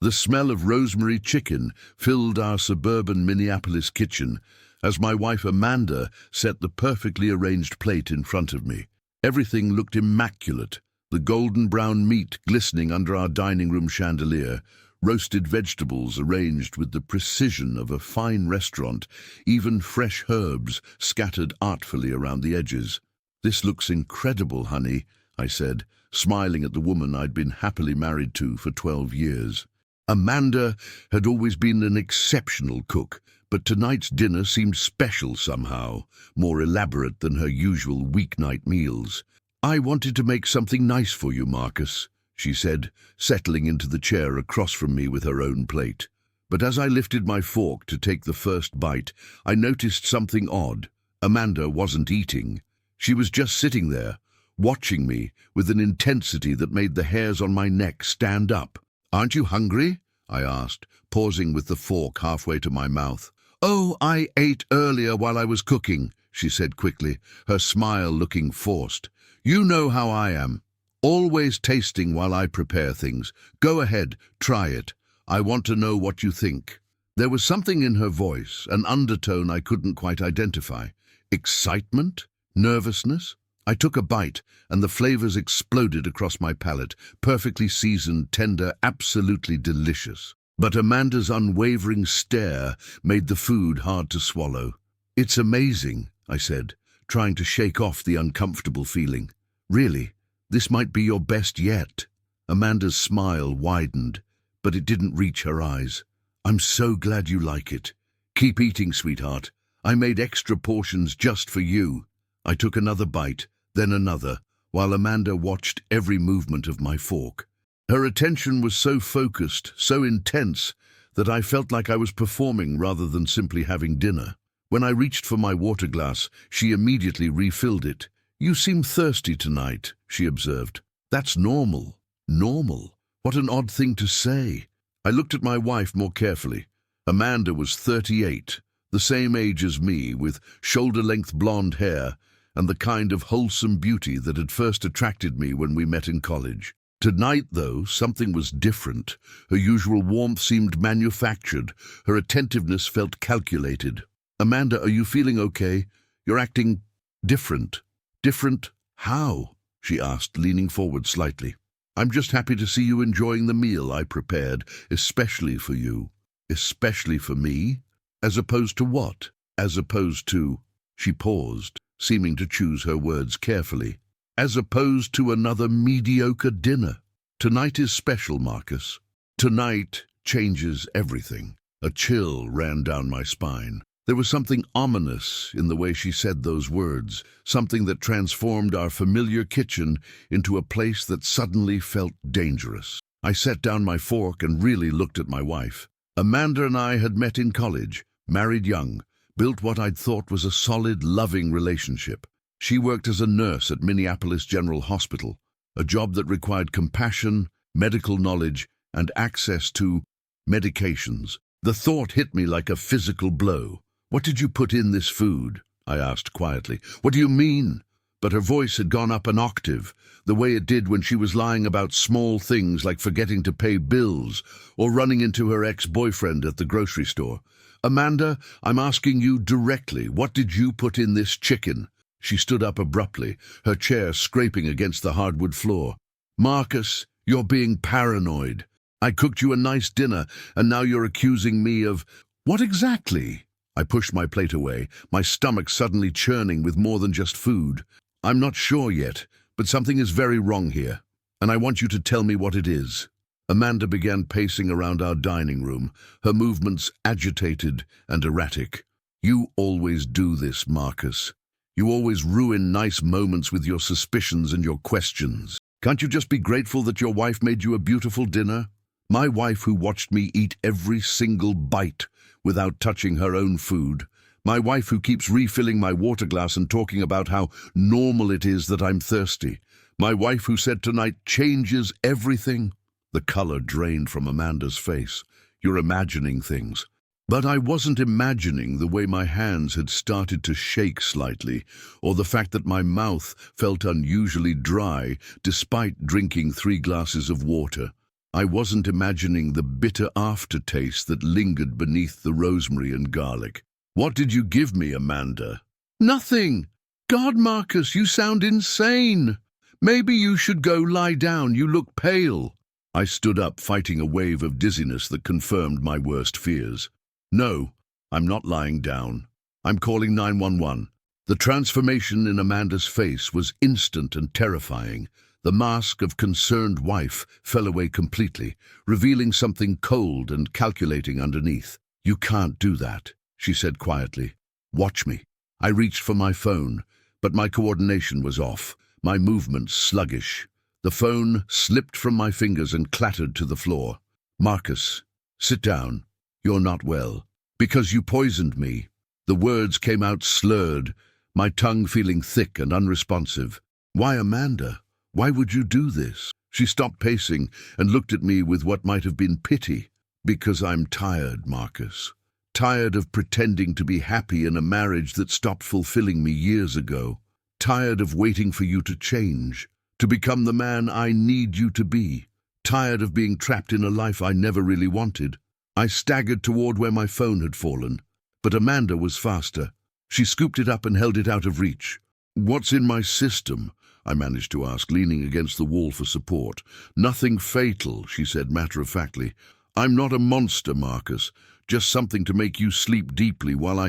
The smell of rosemary chicken filled our suburban Minneapolis kitchen as my wife Amanda set the perfectly arranged plate in front of me. Everything looked immaculate, the golden brown meat glistening under our dining room chandelier, roasted vegetables arranged with the precision of a fine restaurant, even fresh herbs scattered artfully around the edges. "This looks incredible, honey," I said, smiling at the woman I'd been happily married to for 12 years. Amanda had always been an exceptional cook, but tonight's dinner seemed special somehow, more elaborate than her usual weeknight meals. "I wanted to make something nice for you, Marcus," she said, settling into the chair across from me with her own plate. But as I lifted my fork to take the first bite, I noticed something odd. Amanda wasn't eating. She was just sitting there, watching me with an intensity that made the hairs on my neck stand up. "Aren't you hungry?" I asked, pausing with the fork halfway to my mouth. "Oh, I ate earlier while I was cooking," she said quickly, her smile looking forced. "You know how I am, always tasting while I prepare things. Go ahead, try it. I want to know what you think." There was something in her voice, an undertone I couldn't quite identify. Excitement? Nervousness? I took a bite, and the flavors exploded across my palate, perfectly seasoned, tender, absolutely delicious. But Amanda's unwavering stare made the food hard to swallow. "It's amazing," I said, trying to shake off the uncomfortable feeling. "Really, this might be your best yet." Amanda's smile widened, but it didn't reach her eyes. "I'm so glad you like it. Keep eating, sweetheart. I made extra portions just for you." I took another bite, then another, while Amanda watched every movement of my fork. Her attention was so focused, so intense, that I felt like I was performing rather than simply having dinner. When I reached for my water glass, she immediately refilled it. "You seem thirsty tonight," she observed. "That's normal." Normal? What an odd thing to say. I looked at my wife more carefully. Amanda was 38, the same age as me, with shoulder-length blonde hair, and the kind of wholesome beauty that had first attracted me when we met in college. Tonight, though, something was different. Her usual warmth seemed manufactured. Her attentiveness felt calculated. "Amanda, are you feeling okay? You're acting different." "Different? How?" she asked, leaning forward slightly. "I'm just happy to see you enjoying the meal I prepared, especially for you." "Especially for me? As opposed to what?" "As opposed to—" She paused, seeming to choose her words carefully. "As opposed to another mediocre dinner. Tonight is special, Marcus. Tonight changes everything." A chill ran down my spine. There was something ominous in the way she said those words, something that transformed our familiar kitchen into a place that suddenly felt dangerous. I set down my fork and really looked at my wife. Amanda and I had met in college, married young, built what I'd thought was a solid, loving relationship. She worked as a nurse at Minneapolis General Hospital, a job that required compassion, medical knowledge, and access to medications. The thought hit me like a physical blow. "What did you put in this food?" I asked quietly. "What do you mean?" But her voice had gone up an octave, the way it did when she was lying about small things like forgetting to pay bills or running into her ex-boyfriend at the grocery store. "Amanda, I'm asking you directly, what did you put in this chicken?" She stood up abruptly, her chair scraping against the hardwood floor. "Marcus, you're being paranoid. I cooked you a nice dinner, and now you're accusing me of—" "What exactly?" I pushed my plate away, my stomach suddenly churning with more than just food. "I'm not sure yet, but something is very wrong here, and I want you to tell me what it is." Amanda began pacing around our dining room, her movements agitated and erratic. "You always do this, Marcus. You always ruin nice moments with your suspicions and your questions. Can't you just be grateful that your wife made you a beautiful dinner? My wife who watched me eat every single bite without touching her own food. My wife who keeps refilling my water glass and talking about how normal it is that I'm thirsty. My wife who said tonight changes everything." The color drained from Amanda's face. "You're imagining things." But I wasn't imagining the way my hands had started to shake slightly, or the fact that my mouth felt unusually dry despite drinking 3 glasses of water. I wasn't imagining the bitter aftertaste that lingered beneath the rosemary and garlic. "What did you give me, Amanda?" "Nothing. God, Marcus, you sound insane. Maybe you should go lie down. You look pale." I stood up, fighting a wave of dizziness that confirmed my worst fears. "No, I'm not lying down. I'm calling 911. The transformation in Amanda's face was instant and terrifying. The mask of concerned wife fell away completely, revealing something cold and calculating underneath. "You can't do that," she said quietly. "Watch me." I reached for my phone, but my coordination was off, my movements sluggish. The phone slipped from my fingers and clattered to the floor. "Marcus, sit down. You're not well. Because you poisoned me." The words came out slurred, my tongue feeling thick and unresponsive. "Why, Amanda? Why would you do this?" She stopped pacing and looked at me with what might have been pity. "Because I'm tired, Marcus. Tired of pretending to be happy in a marriage that stopped fulfilling me years ago. Tired of waiting for you to change, to become the man I need you to be. Tired of being trapped in a life I never really wanted." I staggered toward where my phone had fallen, but Amanda was faster. She scooped it up and held it out of reach. "What's in my system?" I managed to ask, leaning against the wall for support. "Nothing fatal," she said matter-of-factly. "I'm not a monster, Marcus. Just something to make you sleep deeply while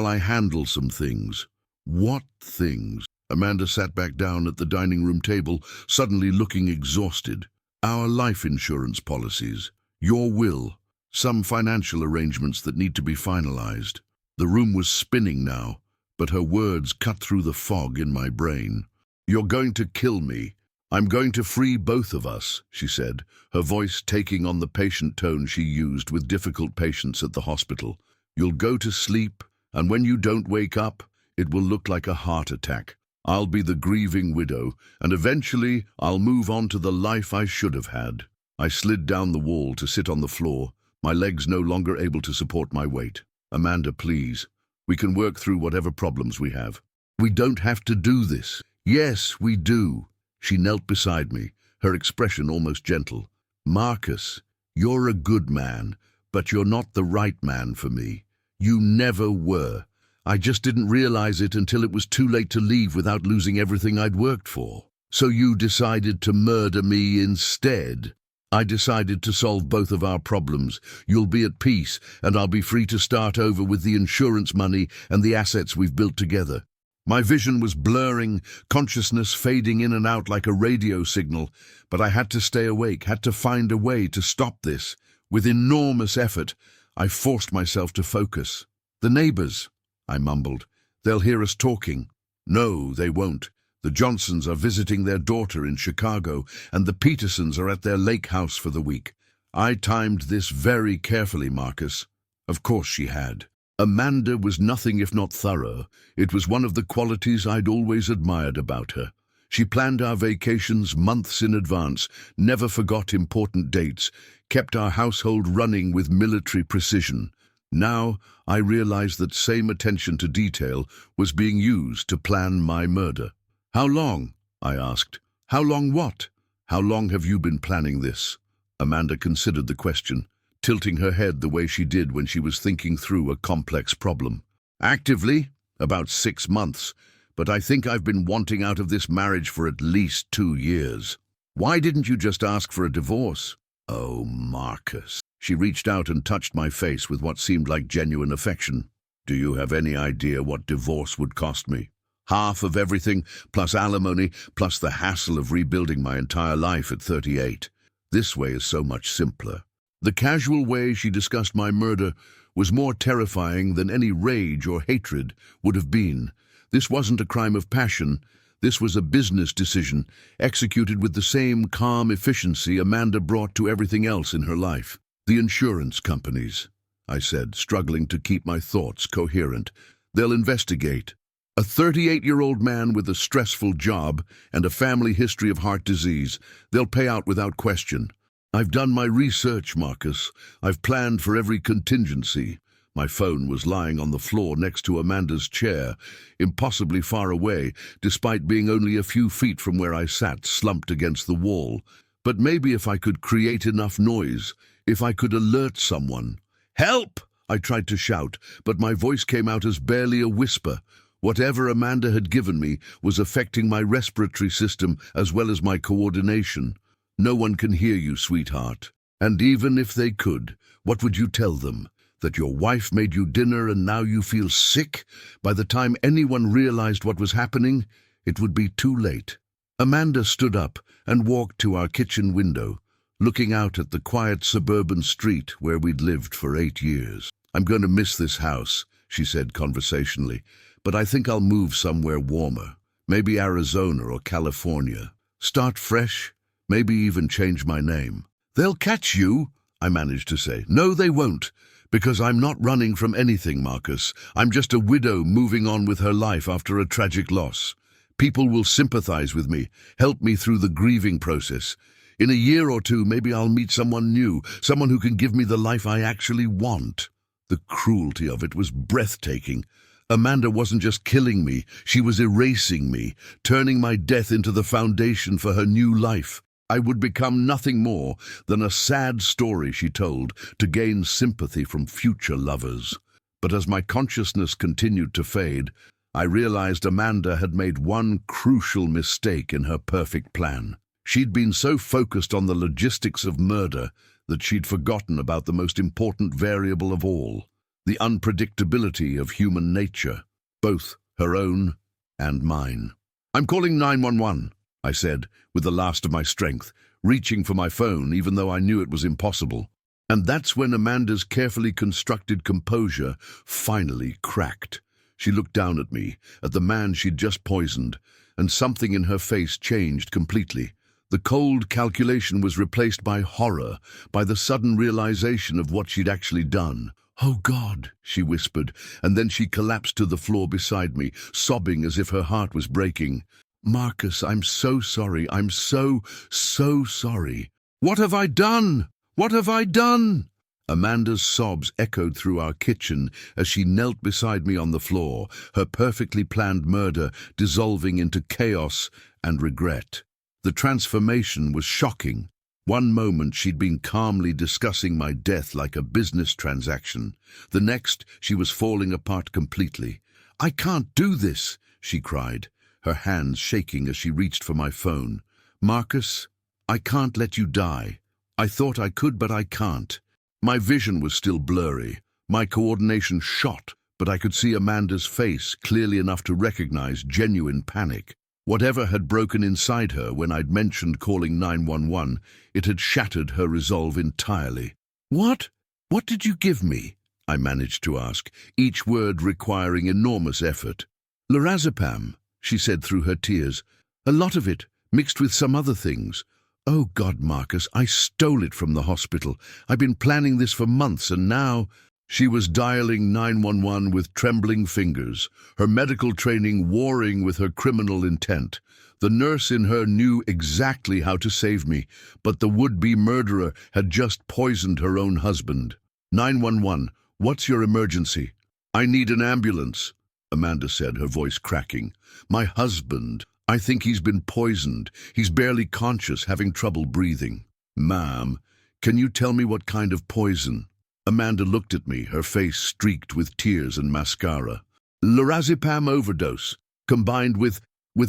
I handle some things." "What things?" Amanda sat back down at the dining room table, suddenly looking exhausted. "Our life insurance policies, your will, some financial arrangements that need to be finalized." The room was spinning now, but her words cut through the fog in my brain. "You're going to kill me. I'm going to free both of us," she said, her voice taking on the patient tone she used with difficult patients at the hospital. "You'll go to sleep, and when you don't wake up, it will look like a heart attack. I'll be the grieving widow, and eventually I'll move on to the life I should have had." I slid down the wall to sit on the floor, my legs no longer able to support my weight. "Amanda, please. We can work through whatever problems we have." "We don't have to do this." "Yes, we do." She knelt beside me, her expression almost gentle. "Marcus, you're a good man, but you're not the right man for me. You never were. I just didn't realize it until it was too late to leave without losing everything I'd worked for. So you decided to murder me instead. I decided to solve both of our problems. You'll be at peace, and I'll be free to start over with the insurance money and the assets we've built together." My vision was blurring, consciousness fading in and out like a radio signal, but I had to stay awake, had to find a way to stop this. With enormous effort, I forced myself to focus. "The neighbors," I mumbled. "They'll hear us talking." "No, they won't. The Johnsons are visiting their daughter in Chicago, and the Petersons are at their lake house for the week. I timed this very carefully, Marcus." Of course she had. Amanda was nothing if not thorough. It was one of the qualities I'd always admired about her. She planned our vacations months in advance, never forgot important dates, kept our household running with military precision. Now I realized that same attention to detail was being used to plan my murder. "How long?" I asked. "How long what? How long have you been planning this?" Amanda considered the question, tilting her head the way she did when she was thinking through a complex problem. "Actively, about 6 months, but I think I've been wanting out of this marriage for at least 2 years. Why didn't you just ask for a divorce?" "Oh, Marcus." She reached out and touched my face with what seemed like genuine affection. "Do you have any idea what divorce would cost me? Half of everything, plus alimony, plus the hassle of rebuilding my entire life at 38. This way is so much simpler." The casual way she discussed my murder was more terrifying than any rage or hatred would have been. This wasn't a crime of passion. This was a business decision, executed with the same calm efficiency Amanda brought to everything else in her life. "The insurance companies," I said, struggling to keep my thoughts coherent. "They'll investigate. A 38-year-old man with a stressful job and a family history of heart disease. They'll pay out without question. I've done my research, Marcus. I've planned for every contingency." My phone was lying on the floor next to Amanda's chair, impossibly far away, despite being only a few feet from where I sat, slumped against the wall. But maybe if I could create enough noise, if I could alert someone. "Help!" I tried to shout, but my voice came out as barely a whisper. Whatever Amanda had given me was affecting my respiratory system as well as my coordination. "No one can hear you, sweetheart. And even if they could, what would you tell them? That your wife made you dinner and now you feel sick? By the time anyone realized what was happening, it would be too late." Amanda stood up and walked to our kitchen window, looking out at the quiet suburban street where we'd lived for 8 years. "I'm going to miss this house," she said conversationally, "but I think I'll move somewhere warmer. Maybe Arizona or California. Start fresh, maybe even change my name." "They'll catch you," I managed to say. "No, they won't, because I'm not running from anything, Marcus. I'm just a widow moving on with her life after a tragic loss. People will sympathize with me, help me through the grieving process. In a year or two, maybe I'll meet someone new, someone who can give me the life I actually want." The cruelty of it was breathtaking. Amanda wasn't just killing me, she was erasing me, turning my death into the foundation for her new life. I would become nothing more than a sad story she told to gain sympathy from future lovers. But as my consciousness continued to fade, I realized Amanda had made one crucial mistake in her perfect plan. She'd been so focused on the logistics of murder that she'd forgotten about the most important variable of all, the unpredictability of human nature, both her own and mine. "I'm calling 911, I said, with the last of my strength, reaching for my phone even though I knew it was impossible. And that's when Amanda's carefully constructed composure finally cracked. She looked down at me, at the man she'd just poisoned, and something in her face changed completely. The cold calculation was replaced by horror, by the sudden realization of what she'd actually done. "Oh God," she whispered, and then she collapsed to the floor beside me, sobbing as if her heart was breaking. "Marcus, I'm so sorry. I'm so sorry. What have I done? What have I done?" Amanda's sobs echoed through our kitchen as she knelt beside me on the floor, her perfectly planned murder dissolving into chaos and regret. The transformation was shocking. One moment she'd been calmly discussing my death like a business transaction. The next, she was falling apart completely. "I can't do this," she cried, her hands shaking as she reached for my phone. "Marcus, I can't let you die. I thought I could, but I can't." My vision was still blurry, my coordination shot, but I could see Amanda's face clearly enough to recognize genuine panic. Whatever had broken inside her when I'd mentioned calling 911, it had shattered her resolve entirely. What did you give me?" I managed to ask, each word requiring enormous effort. "Lorazepam," she said through her tears. "A lot of it, mixed with some other things. Oh God, Marcus, I stole it from the hospital. I've been planning this for months, and now—" She was dialing 911 with trembling fingers, her medical training warring with her criminal intent. The nurse in her knew exactly how to save me, but the would-be murderer had just poisoned her own husband. 911, what's your emergency?" "I need an ambulance," Amanda said, her voice cracking. "My husband, I think he's been poisoned. He's barely conscious, having trouble breathing." "Ma'am, can you tell me what kind of poison?" Amanda looked at me, her face streaked with tears and mascara. "Lorazepam overdose, combined with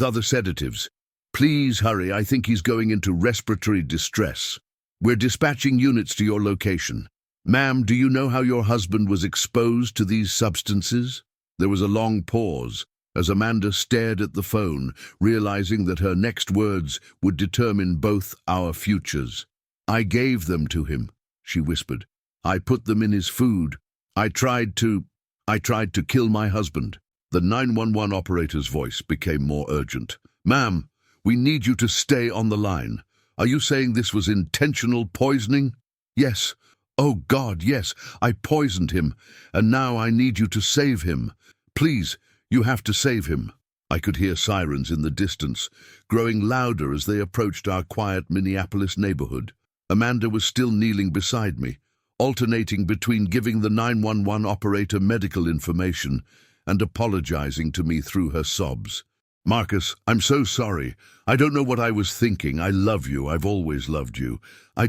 other sedatives. Please hurry, I think he's going into respiratory distress. We're dispatching units to your location. Ma'am, do you know how your husband was exposed to these substances?" There was a long pause as Amanda stared at the phone, realizing that her next words would determine both our futures. "I gave them to him," she whispered. "I put them in his food. I tried to kill my husband." The 911 operator's voice became more urgent. "Ma'am, we need you to stay on the line. Are you saying this was intentional poisoning?" "Yes. Oh God, yes. I poisoned him, and now I need you to save him. Please, you have to save him." I could hear sirens in the distance, growing louder as they approached our quiet Minneapolis neighborhood. Amanda was still kneeling beside me, alternating between giving the 911 operator medical information and apologizing to me through her sobs. Marcus, I'm so sorry. I don't know what I was thinking. I love you. I've always loved you. I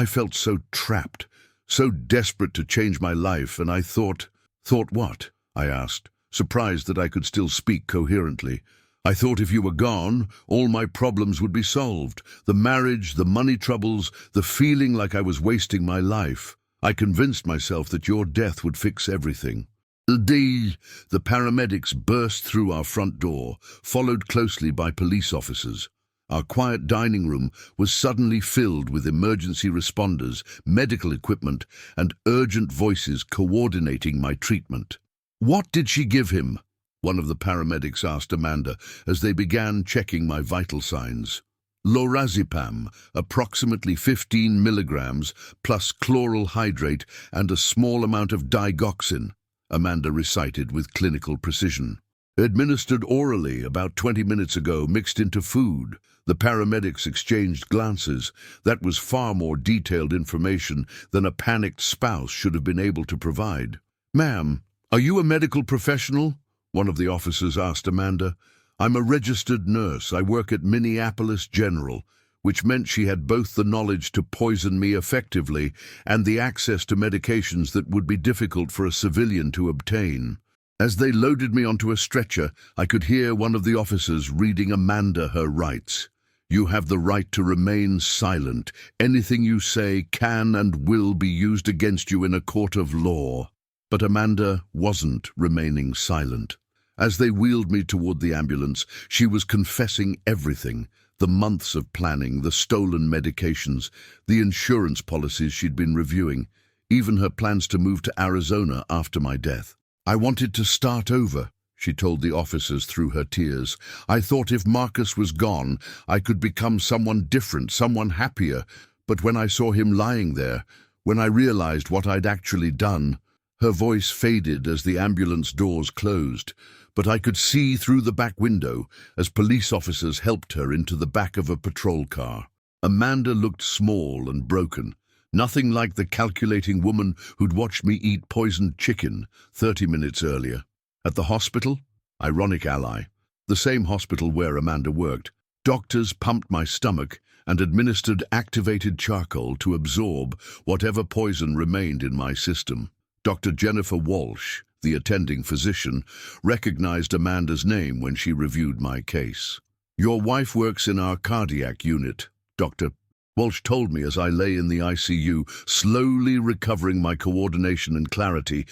felt so trapped, so desperate to change my life, and I thought. Thought what? I asked, surprised that I could still speak coherently. I thought if you were gone, all my problems would be solved. The marriage, the money troubles, the feeling like I was wasting my life. I convinced myself that your death would fix everything. The paramedics burst through our front door, followed closely by police officers. Our quiet dining room was suddenly filled with emergency responders, medical equipment, and urgent voices coordinating my treatment. "What did she give him?" one of the paramedics asked Amanda as they began checking my vital signs. "Lorazepam, approximately 15 milligrams, plus chloral hydrate and a small amount of digoxin," Amanda recited with clinical precision. "Administered orally about 20 minutes ago, mixed into food." The paramedics exchanged glances. That was far more detailed information than a panicked spouse should have been able to provide. "Ma'am, are you a medical professional?" one of the officers asked Amanda. "I'm a registered nurse. I work at Minneapolis General," which meant she had both the knowledge to poison me effectively and the access to medications that would be difficult for a civilian to obtain. As they loaded me onto a stretcher, I could hear one of the officers reading Amanda her rights. "You have the right to remain silent. Anything you say can and will be used against you in a court of law." But Amanda wasn't remaining silent. As they wheeled me toward the ambulance, she was confessing everything. The months of planning, the stolen medications, the insurance policies she'd been reviewing, even her plans to move to Arizona after my death. "I wanted to start over," she told the officers through her tears. "I thought if Marcus was gone, I could become someone different, someone happier. But when I saw him lying there, when I realized what I'd actually done." Her voice faded as the ambulance doors closed, but I could see through the back window as police officers helped her into the back of a patrol car. Amanda looked small and broken, nothing like the calculating woman who'd watched me eat poisoned chicken 30 minutes earlier. At the hospital, ironic ally, the same hospital where Amanda worked, doctors pumped my stomach and administered activated charcoal to absorb whatever poison remained in my system. Dr. Jennifer Walsh, the attending physician, recognized Amanda's name when she reviewed my case. "Your wife works in our cardiac unit," Dr. Walsh told me as I lay in the ICU, slowly recovering my coordination and clarity.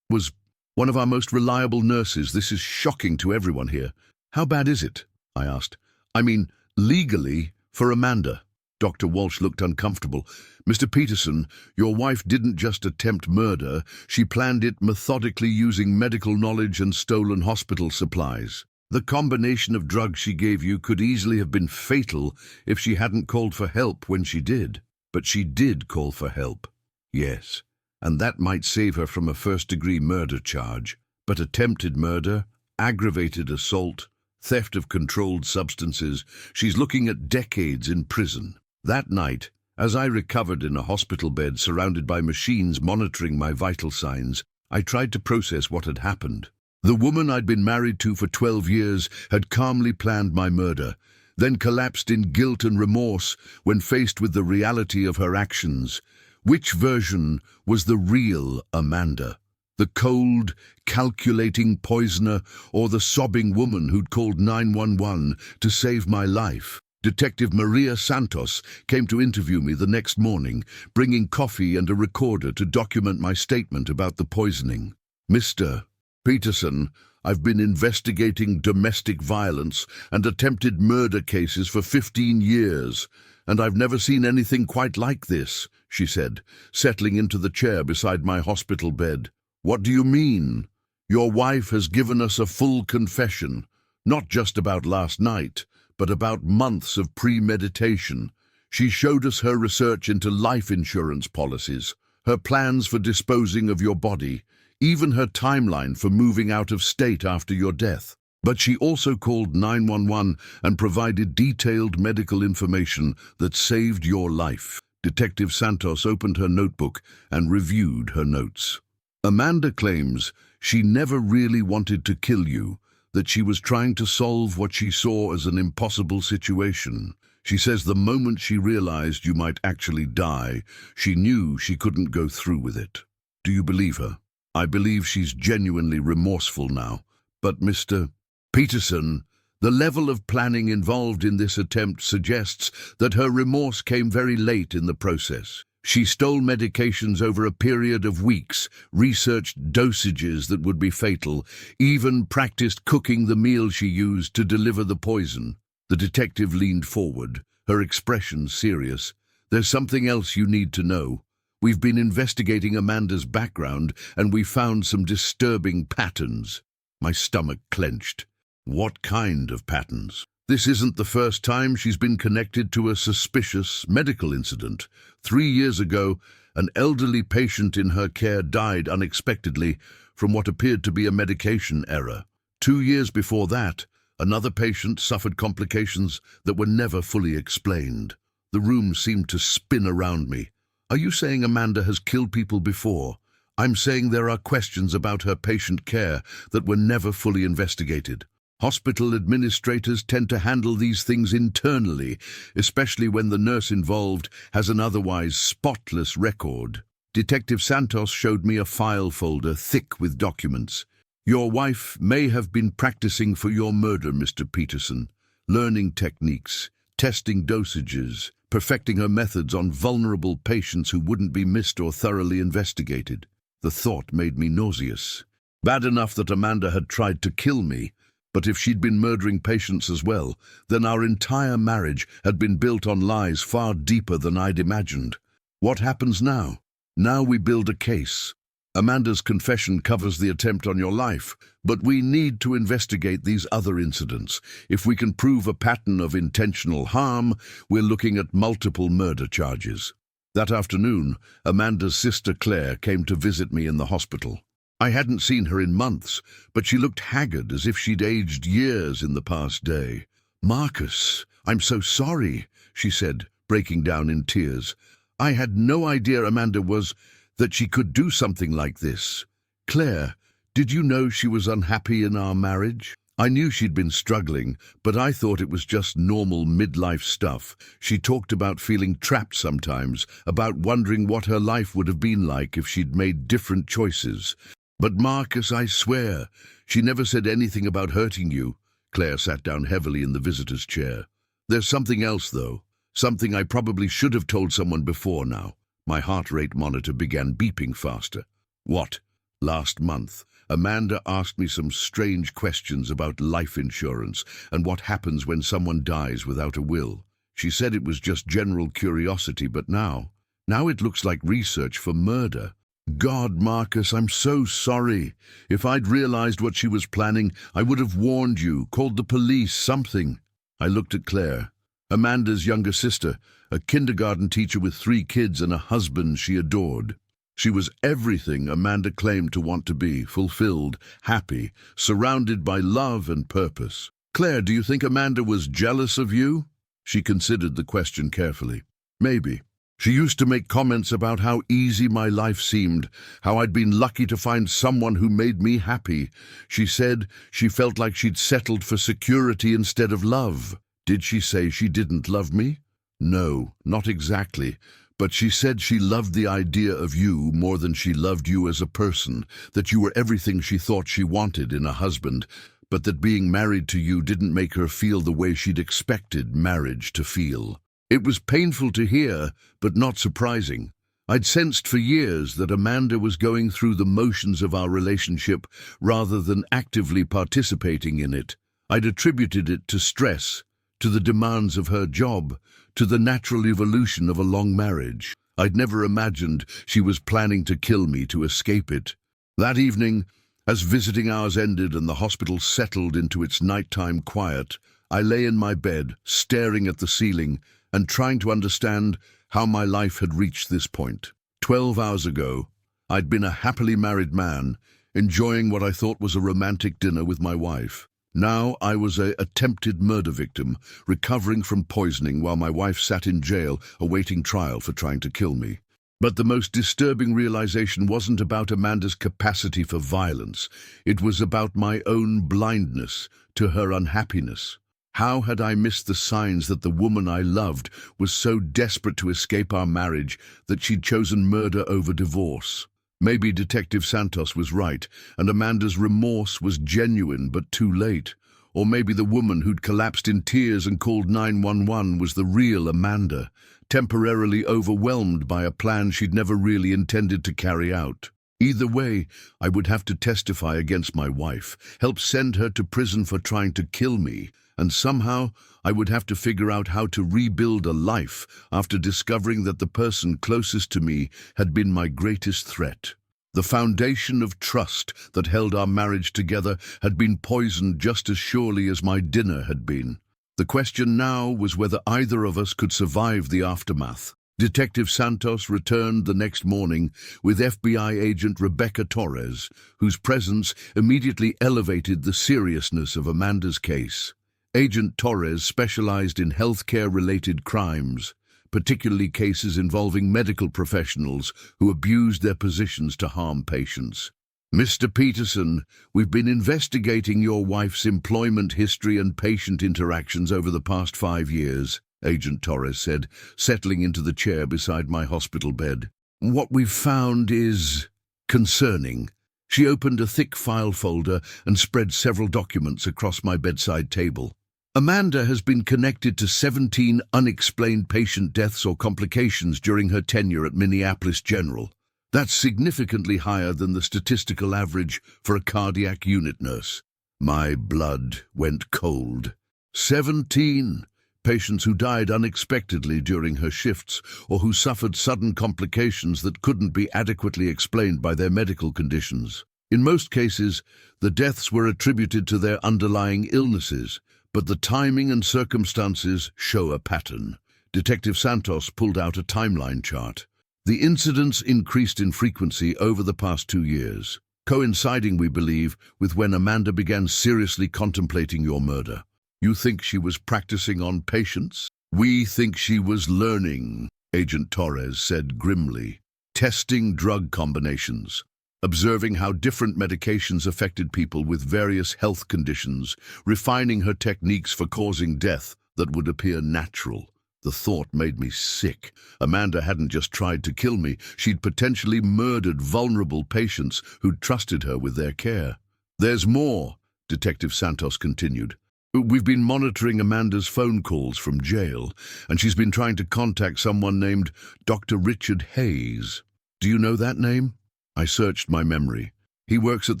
Was one of our most reliable nurses. This is shocking to everyone here." "How bad is it?" I asked. "I mean, legally, for Amanda." Dr. Walsh looked uncomfortable. "Mr. Peterson, your wife didn't just attempt murder. She planned it methodically using medical knowledge and stolen hospital supplies. The combination of drugs she gave you could easily have been fatal if she hadn't called for help when she did. But she did call for help. Yes, and that might save her from a first-degree murder charge. But attempted murder, aggravated assault, theft of controlled substances, she's looking at decades in prison." That night, as I recovered in a hospital bed surrounded by machines monitoring my vital signs, I tried to process what had happened. The woman I'd been married to for 12 years had calmly planned my murder, then collapsed in guilt and remorse when faced with the reality of her actions. Which version was the real Amanda? The cold, calculating poisoner, or the sobbing woman who'd called 911 to save my life? Detective Maria Santos came to interview me the next morning, bringing coffee and a recorder to document my statement about the poisoning. "Mr. Peterson, I've been investigating domestic violence and attempted murder cases for 15 years, and I've never seen anything quite like this," she said, settling into the chair beside my hospital bed. "What do you mean? Your wife has given us a full confession, not just about last night, but about months of premeditation. She showed us her research into life insurance policies, her plans for disposing of your body, even her timeline for moving out of state after your death. But she also called 911 and provided detailed medical information that saved your life." Detective Santos opened her notebook and reviewed her notes. "Amanda claims she never really wanted to kill you, that she was trying to solve what she saw as an impossible situation. She says the moment she realized you might actually die, she knew she couldn't go through with it. Do you believe her? I believe she's genuinely remorseful now. But Mr. Peterson, the level of planning involved in this attempt suggests that her remorse came very late in the process. She stole medications over a period of weeks, researched dosages that would be fatal, even practiced cooking the meal she used to deliver the poison. The detective leaned forward, her expression serious. There's something else you need to know. We've been investigating Amanda's background, and we found some disturbing patterns. My stomach clenched. What kind of patterns? This isn't the first time she's been connected to a suspicious medical incident. 3 years ago, an elderly patient in her care died unexpectedly from what appeared to be a medication error. 2 years before that, another patient suffered complications that were never fully explained. The room seemed to spin around me. Are you saying Amanda has killed people before? I'm saying there are questions about her patient care that were never fully investigated. Hospital administrators tend to handle these things internally, especially when the nurse involved has an otherwise spotless record. Detective Santos showed me a file folder thick with documents. Your wife may have been practicing for your murder, Mr. Peterson, learning techniques, testing dosages, perfecting her methods on vulnerable patients who wouldn't be missed or thoroughly investigated. The thought made me nauseous. Bad enough that Amanda had tried to kill me, but if she'd been murdering patients as well, then our entire marriage had been built on lies far deeper than I'd imagined. What happens now? Now we build a case. Amanda's confession covers the attempt on your life, but we need to investigate these other incidents. If we can prove a pattern of intentional harm, we're looking at multiple murder charges. That afternoon, Amanda's sister Claire came to visit me in the hospital. I hadn't seen her in months, but she looked haggard as if she'd aged years in the past day. "Marcus, I'm so sorry," she said, breaking down in tears. "I had no idea that she could do something like this. Claire, did you know she was unhappy in our marriage?" I knew she'd been struggling, but I thought it was just normal midlife stuff. She talked about feeling trapped sometimes, about wondering what her life would have been like if she'd made different choices. "But Marcus, I swear, she never said anything about hurting you." Claire sat down heavily in the visitor's chair. "There's something else, though. Something I probably should have told someone before now." My heart rate monitor began beeping faster. "What?" "Last month, Amanda asked me some strange questions about life insurance and what happens when someone dies without a will. She said it was just general curiosity, but now it looks like research for murder." "God, Marcus, I'm so sorry. If I'd realized what she was planning, I would have warned you, called the police, something." I looked at Claire, Amanda's younger sister, a kindergarten teacher with 3 kids and a husband she adored. She was everything Amanda claimed to want to be, fulfilled, happy, surrounded by love and purpose. "Claire, do you think Amanda was jealous of you?" She considered the question carefully. "Maybe. She used to make comments about how easy my life seemed, how I'd been lucky to find someone who made me happy. She said she felt like she'd settled for security instead of love." "Did she say she didn't love me?" "No, not exactly. But she said she loved the idea of you more than she loved you as a person, that you were everything she thought she wanted in a husband, but that being married to you didn't make her feel the way she'd expected marriage to feel." It was painful to hear, but not surprising. I'd sensed for years that Amanda was going through the motions of our relationship rather than actively participating in it. I'd attributed it to stress, to the demands of her job, to the natural evolution of a long marriage. I'd never imagined she was planning to kill me to escape it. That evening, as visiting hours ended and the hospital settled into its nighttime quiet, I lay in my bed, staring at the ceiling and trying to understand how my life had reached this point. 12 hours ago, I'd been a happily married man, enjoying what I thought was a romantic dinner with my wife. Now I was an attempted murder victim, recovering from poisoning while my wife sat in jail awaiting trial for trying to kill me. But the most disturbing realization wasn't about Amanda's capacity for violence. It was about my own blindness to her unhappiness. How had I missed the signs that the woman I loved was so desperate to escape our marriage that she'd chosen murder over divorce? Maybe Detective Santos was right, and Amanda's remorse was genuine but too late. Or maybe the woman who'd collapsed in tears and called 911 was the real Amanda, temporarily overwhelmed by a plan she'd never really intended to carry out. Either way, I would have to testify against my wife, help send her to prison for trying to kill me, and somehow I would have to figure out how to rebuild a life after discovering that the person closest to me had been my greatest threat. The foundation of trust that held our marriage together had been poisoned just as surely as my dinner had been. The question now was whether either of us could survive the aftermath. Detective Santos returned the next morning with FBI agent Rebecca Torres, whose presence immediately elevated the seriousness of Amanda's case. Agent Torres specialized in healthcare-related crimes, particularly cases involving medical professionals who abused their positions to harm patients. "Mr. Peterson, we've been investigating your wife's employment history and patient interactions over the past 5 years," Agent Torres said, settling into the chair beside my hospital bed. "What we've found is concerning." She opened a thick file folder and spread several documents across my bedside table. "Amanda has been connected to 17 unexplained patient deaths or complications during her tenure at Minneapolis General. That's significantly higher than the statistical average for a cardiac unit nurse." My blood went cold. 17 patients who died unexpectedly during her shifts or who suffered sudden complications that couldn't be adequately explained by their medical conditions. In most cases, the deaths were attributed to their underlying illnesses, but the timing and circumstances show a pattern. Detective Santos pulled out a timeline chart. The incidents increased in frequency over the past 2 years, coinciding, we believe, with when Amanda began seriously contemplating your murder. "You think she was practicing on patients?" "We think she was learning," Agent Torres said grimly. "Testing drug combinations, observing how different medications affected people with various health conditions, refining her techniques for causing death that would appear natural." The thought made me sick. Amanda hadn't just tried to kill me, she'd potentially murdered vulnerable patients who'd trusted her with their care. "There's more," Detective Santos continued. "We've been monitoring Amanda's phone calls from jail, and she's been trying to contact someone named Dr. Richard Hayes. Do you know that name?" I searched my memory. "He works at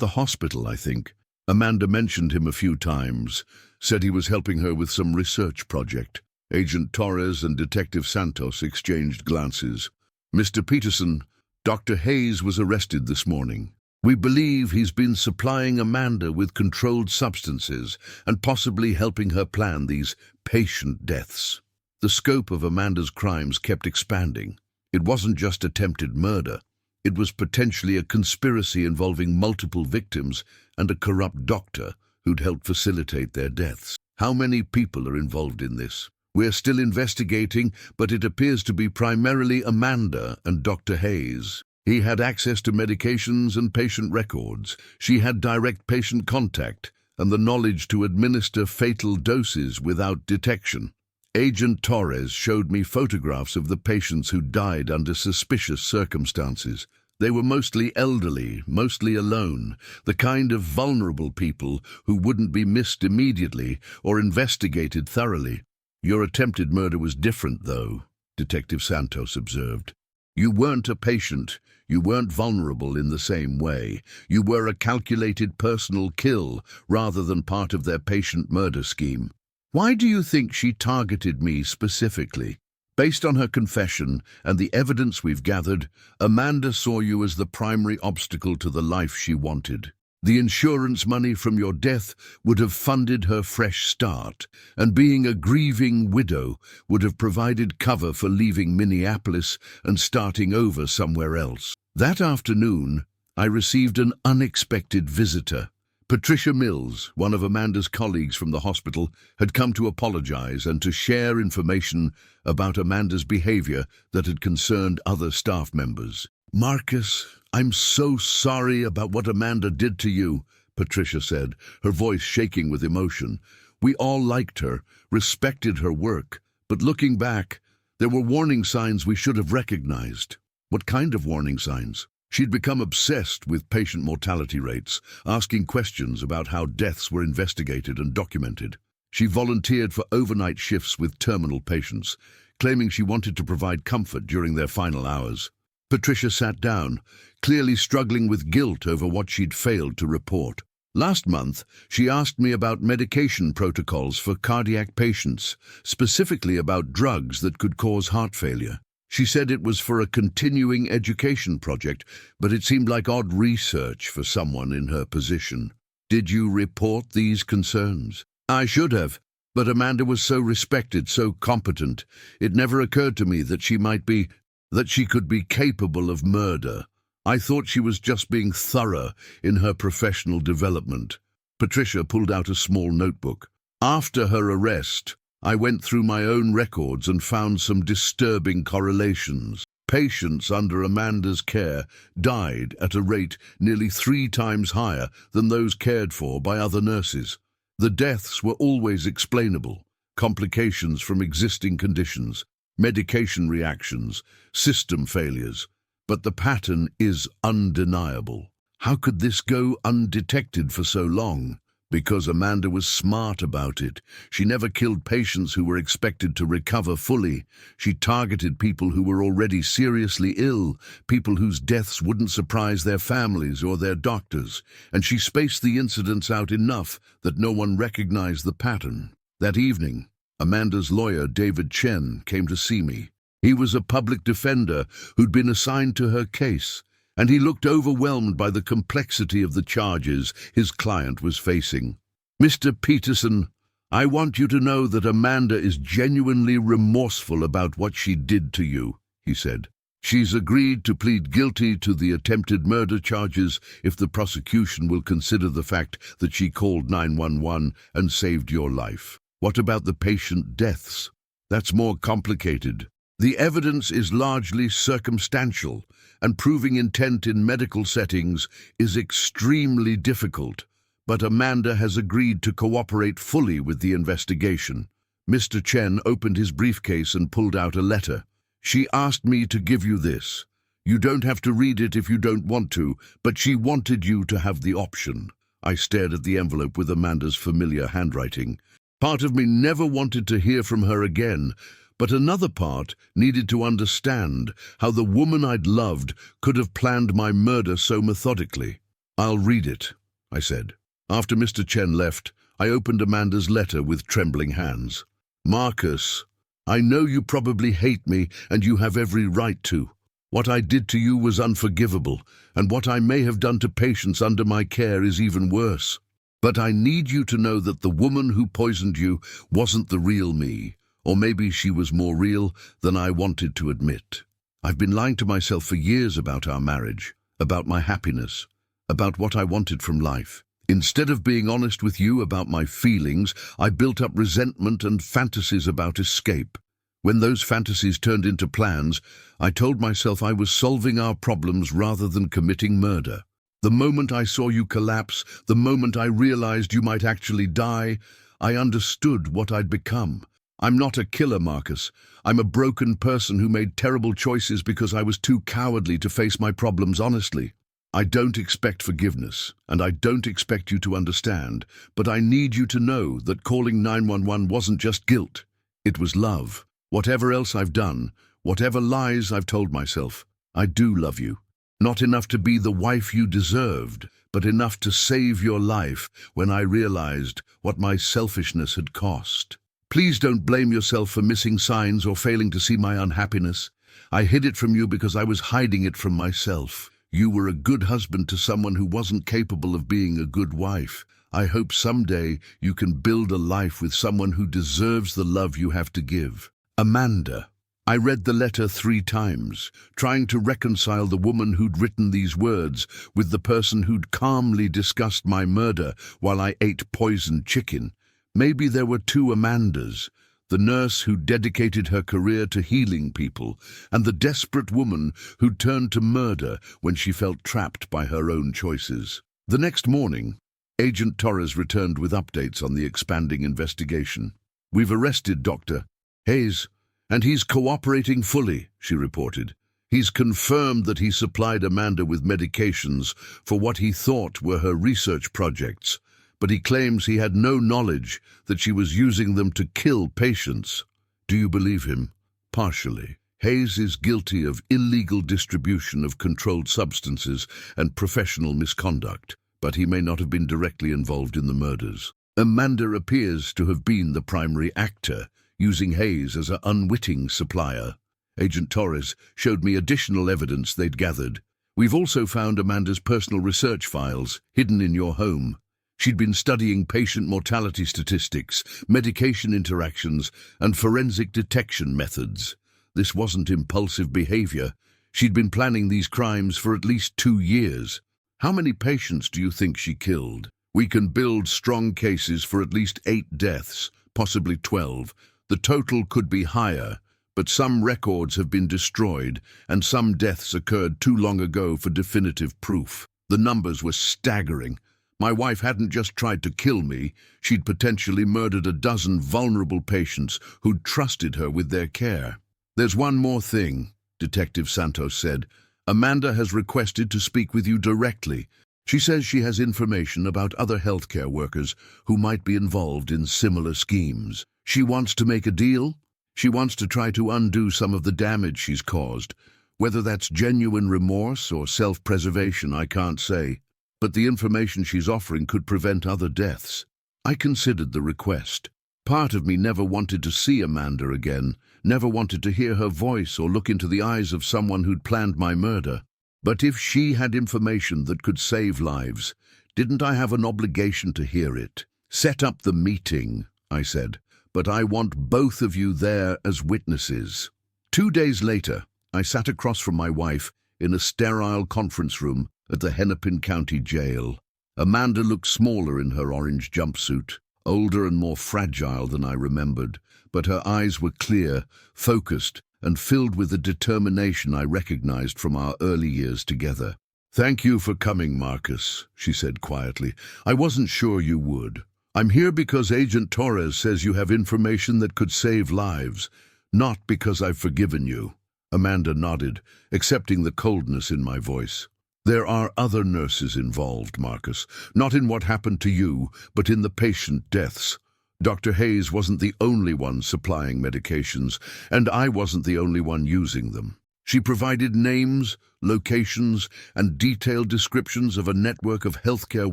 the hospital, I think. Amanda mentioned him a few times, said he was helping her with some research project." Agent Torres and Detective Santos exchanged glances. "Mr. Peterson, Dr. Hayes was arrested this morning. We believe he's been supplying Amanda with controlled substances and possibly helping her plan these patient deaths." The scope of Amanda's crimes kept expanding. It wasn't just attempted murder. It was potentially a conspiracy involving multiple victims and a corrupt doctor who'd helped facilitate their deaths. How many people are involved in this? We're still investigating, but it appears to be primarily Amanda and Dr. Hayes. He had access to medications and patient records. She had direct patient contact and the knowledge to administer fatal doses without detection. Agent Torres showed me photographs of the patients who died under suspicious circumstances. They were mostly elderly, mostly alone, the kind of vulnerable people who wouldn't be missed immediately or investigated thoroughly. "Your attempted murder was different, though," Detective Santos observed. "You weren't a patient. You weren't vulnerable in the same way. You were a calculated personal kill rather than part of their patient murder scheme." "Why do you think she targeted me specifically?" "Based on her confession and the evidence we've gathered, Amanda saw you as the primary obstacle to the life she wanted. The insurance money from your death would have funded her fresh start, and being a grieving widow would have provided cover for leaving Minneapolis and starting over somewhere else." That afternoon, I received an unexpected visitor. Patricia Mills, one of Amanda's colleagues from the hospital, had come to apologize and to share information about Amanda's behavior that had concerned other staff members. "Marcus, I'm so sorry about what Amanda did to you," Patricia said, her voice shaking with emotion. "We all liked her, respected her work, but looking back, there were warning signs we should have recognized." "What kind of warning signs?" She'd become obsessed with patient mortality rates, asking questions about how deaths were investigated and documented. She volunteered for overnight shifts with terminal patients, claiming she wanted to provide comfort during their final hours. Patricia sat down, clearly struggling with guilt over what she'd failed to report. "Last month, she asked me about medication protocols for cardiac patients, specifically about drugs that could cause heart failure. She said it was for a continuing education project, but it seemed like odd research for someone in her position. Did you report these concerns?" "I should have, but Amanda was so respected, so competent. It never occurred to me that she could be capable of murder. I thought she was just being thorough in her professional development." Patricia pulled out a small notebook. "After her arrest, I went through my own records and found some disturbing correlations. Patients under Amanda's care died at a rate nearly 3 times higher than those cared for by other nurses. The deaths were always explainable: complications from existing conditions, medication reactions, system failures. But the pattern is undeniable. How could this go undetected for so long? Because Amanda was smart about it. She never killed patients who were expected to recover fully. She targeted people who were already seriously ill, people whose deaths wouldn't surprise their families or their doctors, and she spaced the incidents out enough that no one recognized the pattern. That evening, Amanda's lawyer, David Chen, came to see me. He was a public defender who'd been assigned to her case, and he looked overwhelmed by the complexity of the charges his client was facing. "Mr. Peterson, I want you to know that Amanda is genuinely remorseful about what she did to you," he said. "She's agreed to plead guilty to the attempted murder charges if the prosecution will consider the fact that she called 911 and saved your life." "What about the patient deaths?" "That's more complicated. The evidence is largely circumstantial, and proving intent in medical settings is extremely difficult. But Amanda has agreed to cooperate fully with the investigation." Mr. Chen opened his briefcase and pulled out a letter. "She asked me to give you this. You don't have to read it if you don't want to, but she wanted you to have the option." I stared at the envelope with Amanda's familiar handwriting. Part of me never wanted to hear from her again, but another part needed to understand how the woman I'd loved could have planned my murder so methodically. "I'll read it," I said. After Mr. Chen left, I opened Amanda's letter with trembling hands. "Marcus, I know you probably hate me, and you have every right to. What I did to you was unforgivable, and what I may have done to patients under my care is even worse. But I need you to know that the woman who poisoned you wasn't the real me. Or maybe she was more real than I wanted to admit. I've been lying to myself for years about our marriage, about my happiness, about what I wanted from life. Instead of being honest with you about my feelings, I built up resentment and fantasies about escape. When those fantasies turned into plans, I told myself I was solving our problems rather than committing murder. The moment I saw you collapse, the moment I realized you might actually die, I understood what I'd become. I'm not a killer, Marcus. I'm a broken person who made terrible choices because I was too cowardly to face my problems honestly. I don't expect forgiveness, and I don't expect you to understand, but I need you to know that calling 911 wasn't just guilt. It was love. Whatever else I've done, whatever lies I've told myself, I do love you. Not enough to be the wife you deserved, but enough to save your life when I realized what my selfishness had cost. Please don't blame yourself for missing signs or failing to see my unhappiness. I hid it from you because I was hiding it from myself. You were a good husband to someone who wasn't capable of being a good wife. I hope someday you can build a life with someone who deserves the love you have to give. Amanda." I read the letter 3 times, trying to reconcile the woman who'd written these words with the person who'd calmly discussed my murder while I ate poisoned chicken. Maybe there were 2 Amandas, the nurse who dedicated her career to healing people, and the desperate woman who turned to murder when she felt trapped by her own choices. The next morning, Agent Torres returned with updates on the expanding investigation. "We've arrested Dr. Hayes, and he's cooperating fully," she reported. "He's confirmed that he supplied Amanda with medications for what he thought were her research projects, but he claims he had no knowledge that she was using them to kill patients." "Do you believe him?" "Partially. Hayes is guilty of illegal distribution of controlled substances and professional misconduct, but he may not have been directly involved in the murders. Amanda appears to have been the primary actor, using Hayes as an unwitting supplier. Agent Torres showed me additional evidence they'd gathered. We've also found Amanda's personal research files hidden in your home. She'd been studying patient mortality statistics, medication interactions, and forensic detection methods. This wasn't impulsive behavior. She'd been planning these crimes for at least 2 years. How many patients do you think she killed? We can build strong cases for at least 8 deaths, possibly 12. The total could be higher, but some records have been destroyed, and some deaths occurred too long ago for definitive proof. The numbers were staggering. My wife hadn't just tried to kill me, she'd potentially murdered a dozen vulnerable patients who'd trusted her with their care. "There's one more thing," Detective Santos said. "Amanda has requested to speak with you directly. She says she has information about other healthcare workers who might be involved in similar schemes. She wants to make a deal. She wants to try to undo some of the damage she's caused. Whether that's genuine remorse or self-preservation, I can't say. But the information she's offering could prevent other deaths." I considered the request. Part of me never wanted to see Amanda again, never wanted to hear her voice or look into the eyes of someone who'd planned my murder. But if she had information that could save lives, didn't I have an obligation to hear it? "Set up the meeting," I said, "but I want both of you there as witnesses." 2 days later, I sat across from my wife in a sterile conference room at the Hennepin County Jail. Amanda looked smaller in her orange jumpsuit, older and more fragile than I remembered, but her eyes were clear, focused, and filled with the determination I recognized from our early years together. "Thank you for coming, Marcus," she said quietly. "I wasn't sure you would. I'm here because Agent Torres says you have information that could save lives, not because I've forgiven you." Amanda nodded, accepting the coldness in my voice. "There are other nurses involved, Marcus, not in what happened to you, but in the patient deaths. Dr. Hayes wasn't the only one supplying medications, and I wasn't the only one using them. She provided names, locations, and detailed descriptions of a network of healthcare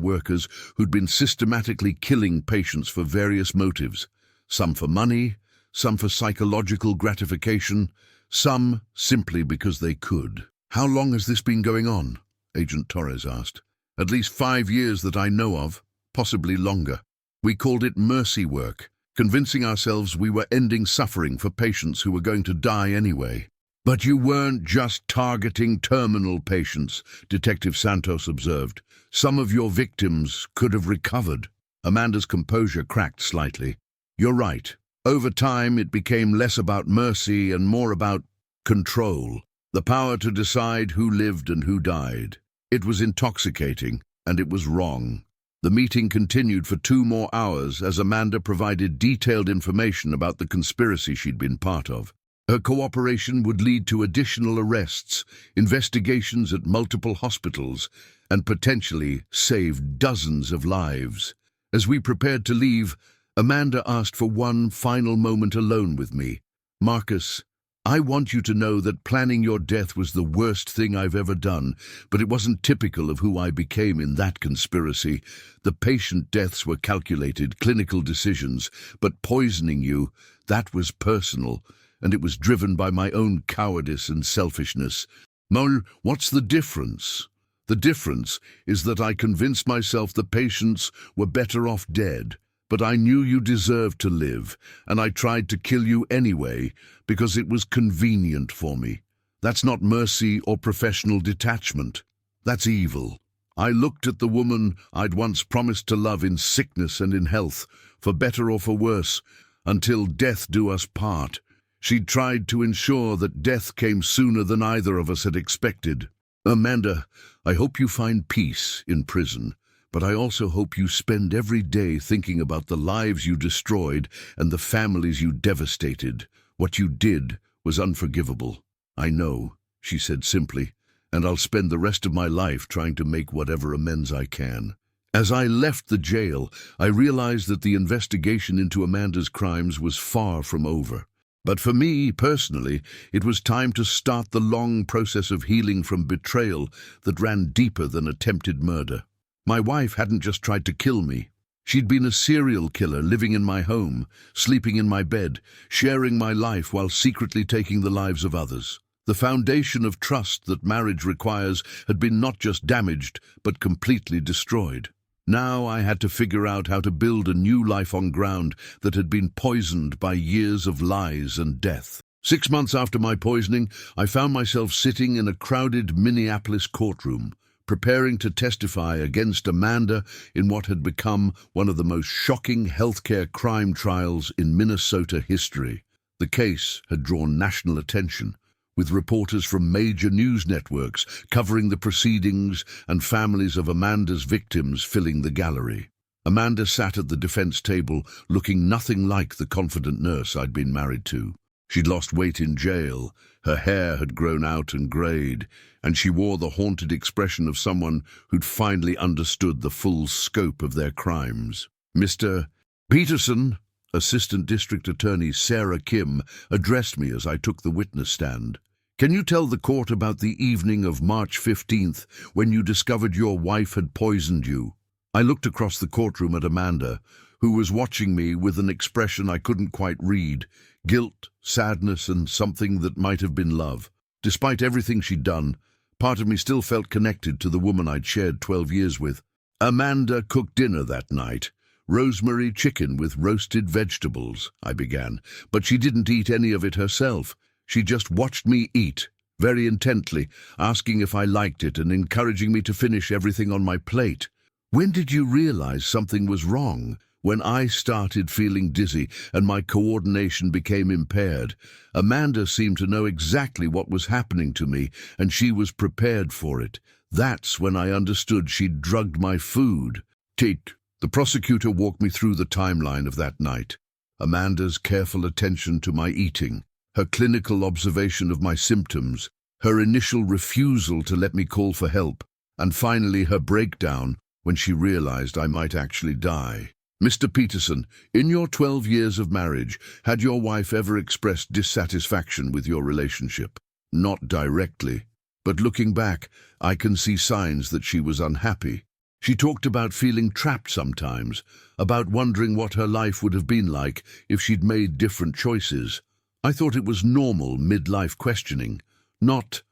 workers who'd been systematically killing patients for various motives, some for money, some for psychological gratification, some simply because they could." "How long has this been going on?" Agent Torres asked. "At least 5 years that I know of, possibly longer. We called it mercy work, convincing ourselves we were ending suffering for patients who were going to die anyway." "But you weren't just targeting terminal patients," Detective Santos observed. "Some of your victims could have recovered." Amanda's composure cracked slightly. "You're right. Over time, it became less about mercy and more about control, the power to decide who lived and who died. It was intoxicating, and it was wrong." The meeting continued for 2 more hours as Amanda provided detailed information about the conspiracy she'd been part of. Her cooperation would lead to additional arrests, investigations at multiple hospitals, and potentially save dozens of lives. As we prepared to leave, Amanda asked for one final moment alone with me. "Marcus, I want you to know that planning your death was the worst thing I've ever done, but it wasn't typical of who I became in that conspiracy. The patient deaths were calculated, clinical decisions, but poisoning you, that was personal, and it was driven by my own cowardice and selfishness. Mol, what's the difference? The difference is that I convinced myself the patients were better off dead. But I knew you deserved to live, and I tried to kill you anyway because it was convenient for me. That's not mercy or professional detachment. That's evil. I looked at the woman I'd once promised to love in sickness and in health, for better or for worse, until death do us part. She'd tried to ensure that death came sooner than either of us had expected. Amanda, I hope you find peace in prison, but I also hope you spend every day thinking about the lives you destroyed and the families you devastated. What you did was unforgivable. I know, she said simply, and I'll spend the rest of my life trying to make whatever amends I can. As I left the jail, I realized that the investigation into Amanda's crimes was far from over. But for me, personally, it was time to start the long process of healing from betrayal that ran deeper than attempted murder. My wife hadn't just tried to kill me. She'd been a serial killer living in my home, sleeping in my bed, sharing my life while secretly taking the lives of others. The foundation of trust that marriage requires had been not just damaged, but completely destroyed. Now I had to figure out how to build a new life on ground that had been poisoned by years of lies and death. 6 months after my poisoning, I found myself sitting in a crowded Minneapolis courtroom, preparing to testify against Amanda in what had become one of the most shocking healthcare crime trials in Minnesota history. The case had drawn national attention, with reporters from major news networks covering the proceedings and families of Amanda's victims filling the gallery. Amanda sat at the defense table, looking nothing like the confident nurse I'd been married to. She'd lost weight in jail, her hair had grown out and grayed, and she wore the haunted expression of someone who'd finally understood the full scope of their crimes. Mr. Peterson, Assistant District Attorney Sarah Kim, addressed me as I took the witness stand. Can you tell the court about the evening of March 15th when you discovered your wife had poisoned you? I looked across the courtroom at Amanda, who was watching me with an expression I couldn't quite read, guilt, sadness, and something that might have been love. Despite everything she'd done, part of me still felt connected to the woman I'd shared 12 years with. Amanda cooked dinner that night. Rosemary chicken with roasted vegetables, I began, but she didn't eat any of it herself. She just watched me eat, very intently, asking if I liked it and encouraging me to finish everything on my plate. When did you realize something was wrong? When I started feeling dizzy and my coordination became impaired. Amanda seemed to know exactly what was happening to me, and she was prepared for it. That's when I understood she'd drugged my food. The prosecutor walked me through the timeline of that night. Amanda's careful attention to my eating, her clinical observation of my symptoms, her initial refusal to let me call for help, and finally her breakdown when she realized I might actually die. Mr. Peterson, in your 12 years of marriage, had your wife ever expressed dissatisfaction with your relationship? Not directly, but looking back, I can see signs that she was unhappy. She talked about feeling trapped sometimes, about wondering what her life would have been like if she'd made different choices. I thought it was normal midlife questioning, not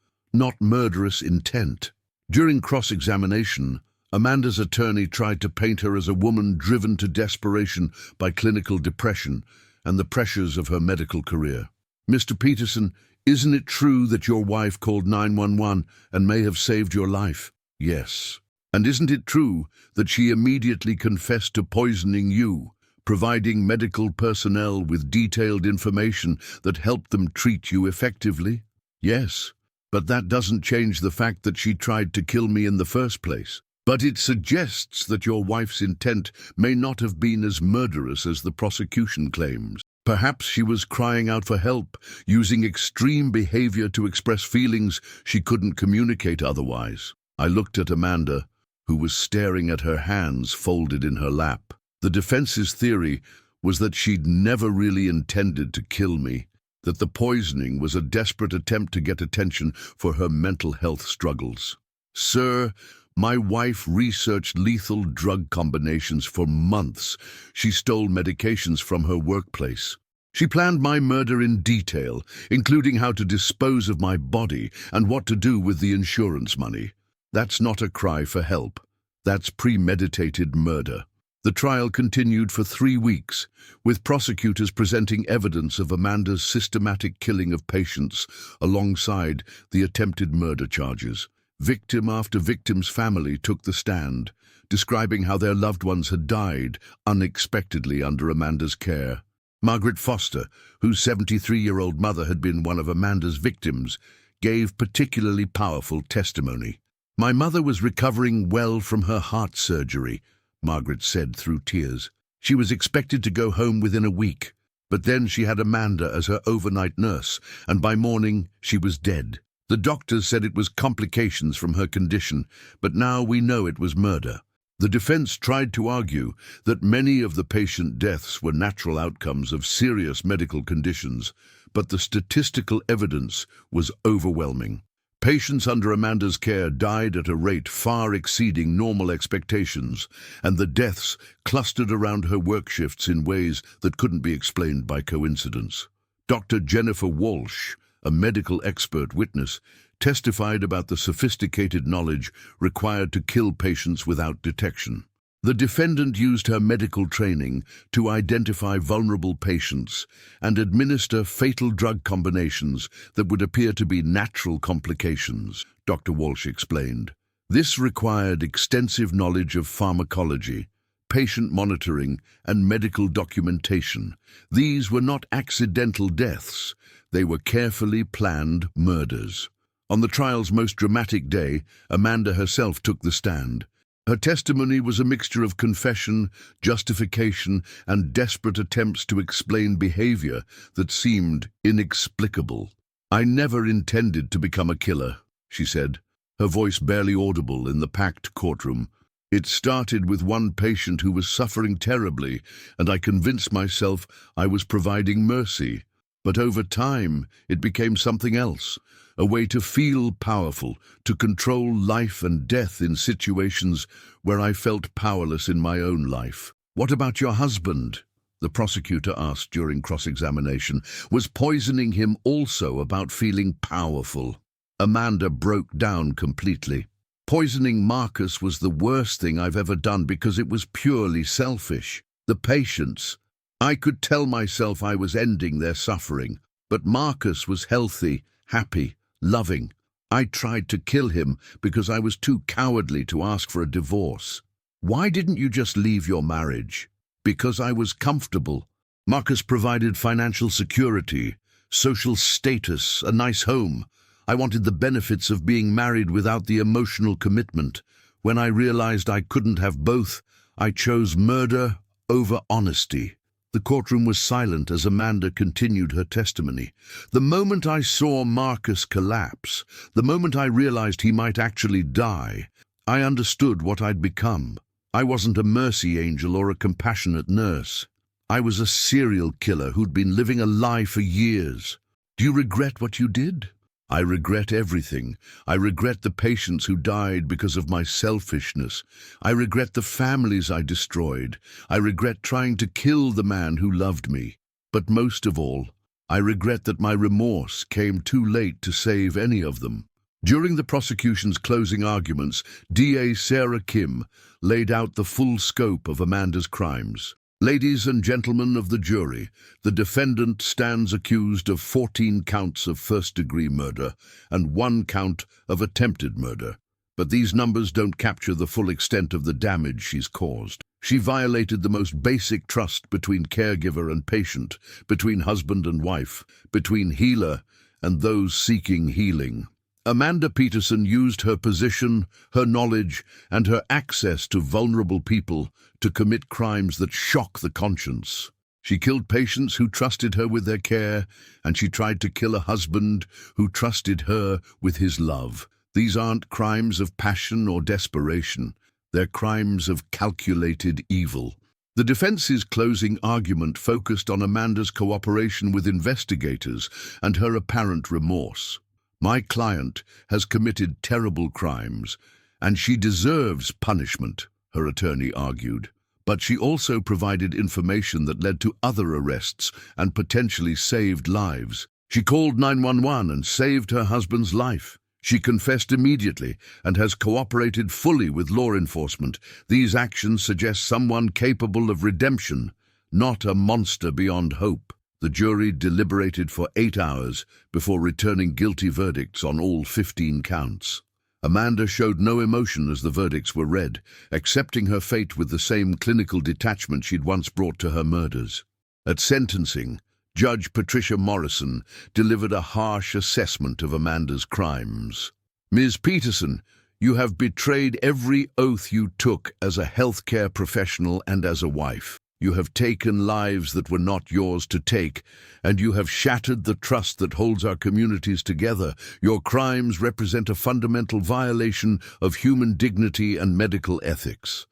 murderous intent. During cross-examination, Amanda's attorney tried to paint her as a woman driven to desperation by clinical depression and the pressures of her medical career. Mr. Peterson, isn't it true that your wife called 911 and may have saved your life? Yes. And isn't it true that she immediately confessed to poisoning you, providing medical personnel with detailed information that helped them treat you effectively? Yes, but that doesn't change the fact that she tried to kill me in the first place. But it suggests that your wife's intent may not have been as murderous as the prosecution claims. Perhaps she was crying out for help, using extreme behavior to express feelings she couldn't communicate otherwise. I looked at Amanda, who was staring at her hands folded in her lap. The defense's theory was that she'd never really intended to kill me, that the poisoning was a desperate attempt to get attention for her mental health struggles. Sir, my wife researched lethal drug combinations for months. She stole medications from her workplace. She planned my murder in detail, including how to dispose of my body and what to do with the insurance money. That's not a cry for help. That's premeditated murder. The trial continued for 3 weeks, with prosecutors presenting evidence of Amanda's systematic killing of patients alongside the attempted murder charges. Victim after victim's family took the stand, describing how their loved ones had died unexpectedly under Amanda's care. Margaret Foster, whose 73-year-old mother had been one of Amanda's victims, gave particularly powerful testimony. "My mother was recovering well from her heart surgery," Margaret said through tears. "She was expected to go home within a week, but then she had Amanda as her overnight nurse, and by morning she was dead. The doctors said it was complications from her condition, but now we know it was murder." The defense tried to argue that many of the patient deaths were natural outcomes of serious medical conditions, but the statistical evidence was overwhelming. Patients under Amanda's care died at a rate far exceeding normal expectations, and the deaths clustered around her work shifts in ways that couldn't be explained by coincidence. Dr. Jennifer Walsh, a medical expert witness, testified about the sophisticated knowledge required to kill patients without detection. The defendant used her medical training to identify vulnerable patients and administer fatal drug combinations that would appear to be natural complications, Dr. Walsh explained. This required extensive knowledge of pharmacology, patient monitoring, and medical documentation. These were not accidental deaths. They were carefully planned murders. On the trial's most dramatic day, Amanda herself took the stand. Her testimony was a mixture of confession, justification, and desperate attempts to explain behavior that seemed inexplicable. "I never intended to become a killer," she said, her voice barely audible in the packed courtroom. "It started with one patient who was suffering terribly, and I convinced myself I was providing mercy. But over time, it became something else. A way to feel powerful, to control life and death in situations where I felt powerless in my own life." "What about your husband?" the prosecutor asked during cross-examination. "Was poisoning him also about feeling powerful?" Amanda broke down completely. "Poisoning Marcus was the worst thing I've ever done because it was purely selfish. The patients, I could tell myself I was ending their suffering, but Marcus was healthy, happy, loving. I tried to kill him because I was too cowardly to ask for a divorce." "Why didn't you just leave your marriage?" "Because I was comfortable. Marcus provided financial security, social status, a nice home. I wanted the benefits of being married without the emotional commitment. When I realized I couldn't have both, I chose murder over honesty." The courtroom was silent as Amanda continued her testimony. "The moment I saw Marcus collapse, the moment I realized he might actually die, I understood what I'd become. I wasn't a mercy angel or a compassionate nurse. I was a serial killer who'd been living a lie for years." "Do you regret what you did?" "I regret everything. I regret the patients who died because of my selfishness. I regret the families I destroyed. I regret trying to kill the man who loved me. But most of all, I regret that my remorse came too late to save any of them." During the prosecution's closing arguments, DA Sarah Kim laid out the full scope of Amanda's crimes. "Ladies and gentlemen of the jury, the defendant stands accused of 14 counts of first-degree murder and 1 count of attempted murder. But these numbers don't capture the full extent of the damage she's caused. She violated the most basic trust between caregiver and patient, between husband and wife, between healer and those seeking healing. Amanda Peterson used her position, her knowledge, and her access to vulnerable people to commit crimes that shock the conscience. She killed patients who trusted her with their care, and she tried to kill a husband who trusted her with his love. These aren't crimes of passion or desperation. They're crimes of calculated evil." The defense's closing argument focused on Amanda's cooperation with investigators and her apparent remorse. "My client has committed terrible crimes, and she deserves punishment," her attorney argued. "But she also provided information that led to other arrests and potentially saved lives. She called 911 and saved her husband's life. She confessed immediately and has cooperated fully with law enforcement. These actions suggest someone capable of redemption, not a monster beyond hope. The jury deliberated for 8 hours before returning guilty verdicts on all 15 counts. Amanda showed no emotion as the verdicts were read, accepting her fate with the same clinical detachment she'd once brought to her murders. At sentencing, Judge Patricia Morrison delivered a harsh assessment of Amanda's crimes. "Ms. Peterson, you have betrayed every oath you took as a healthcare professional and as a wife. You have taken lives that were not yours to take, and you have shattered the trust that holds our communities together. Your crimes represent a fundamental violation of human dignity and medical ethics.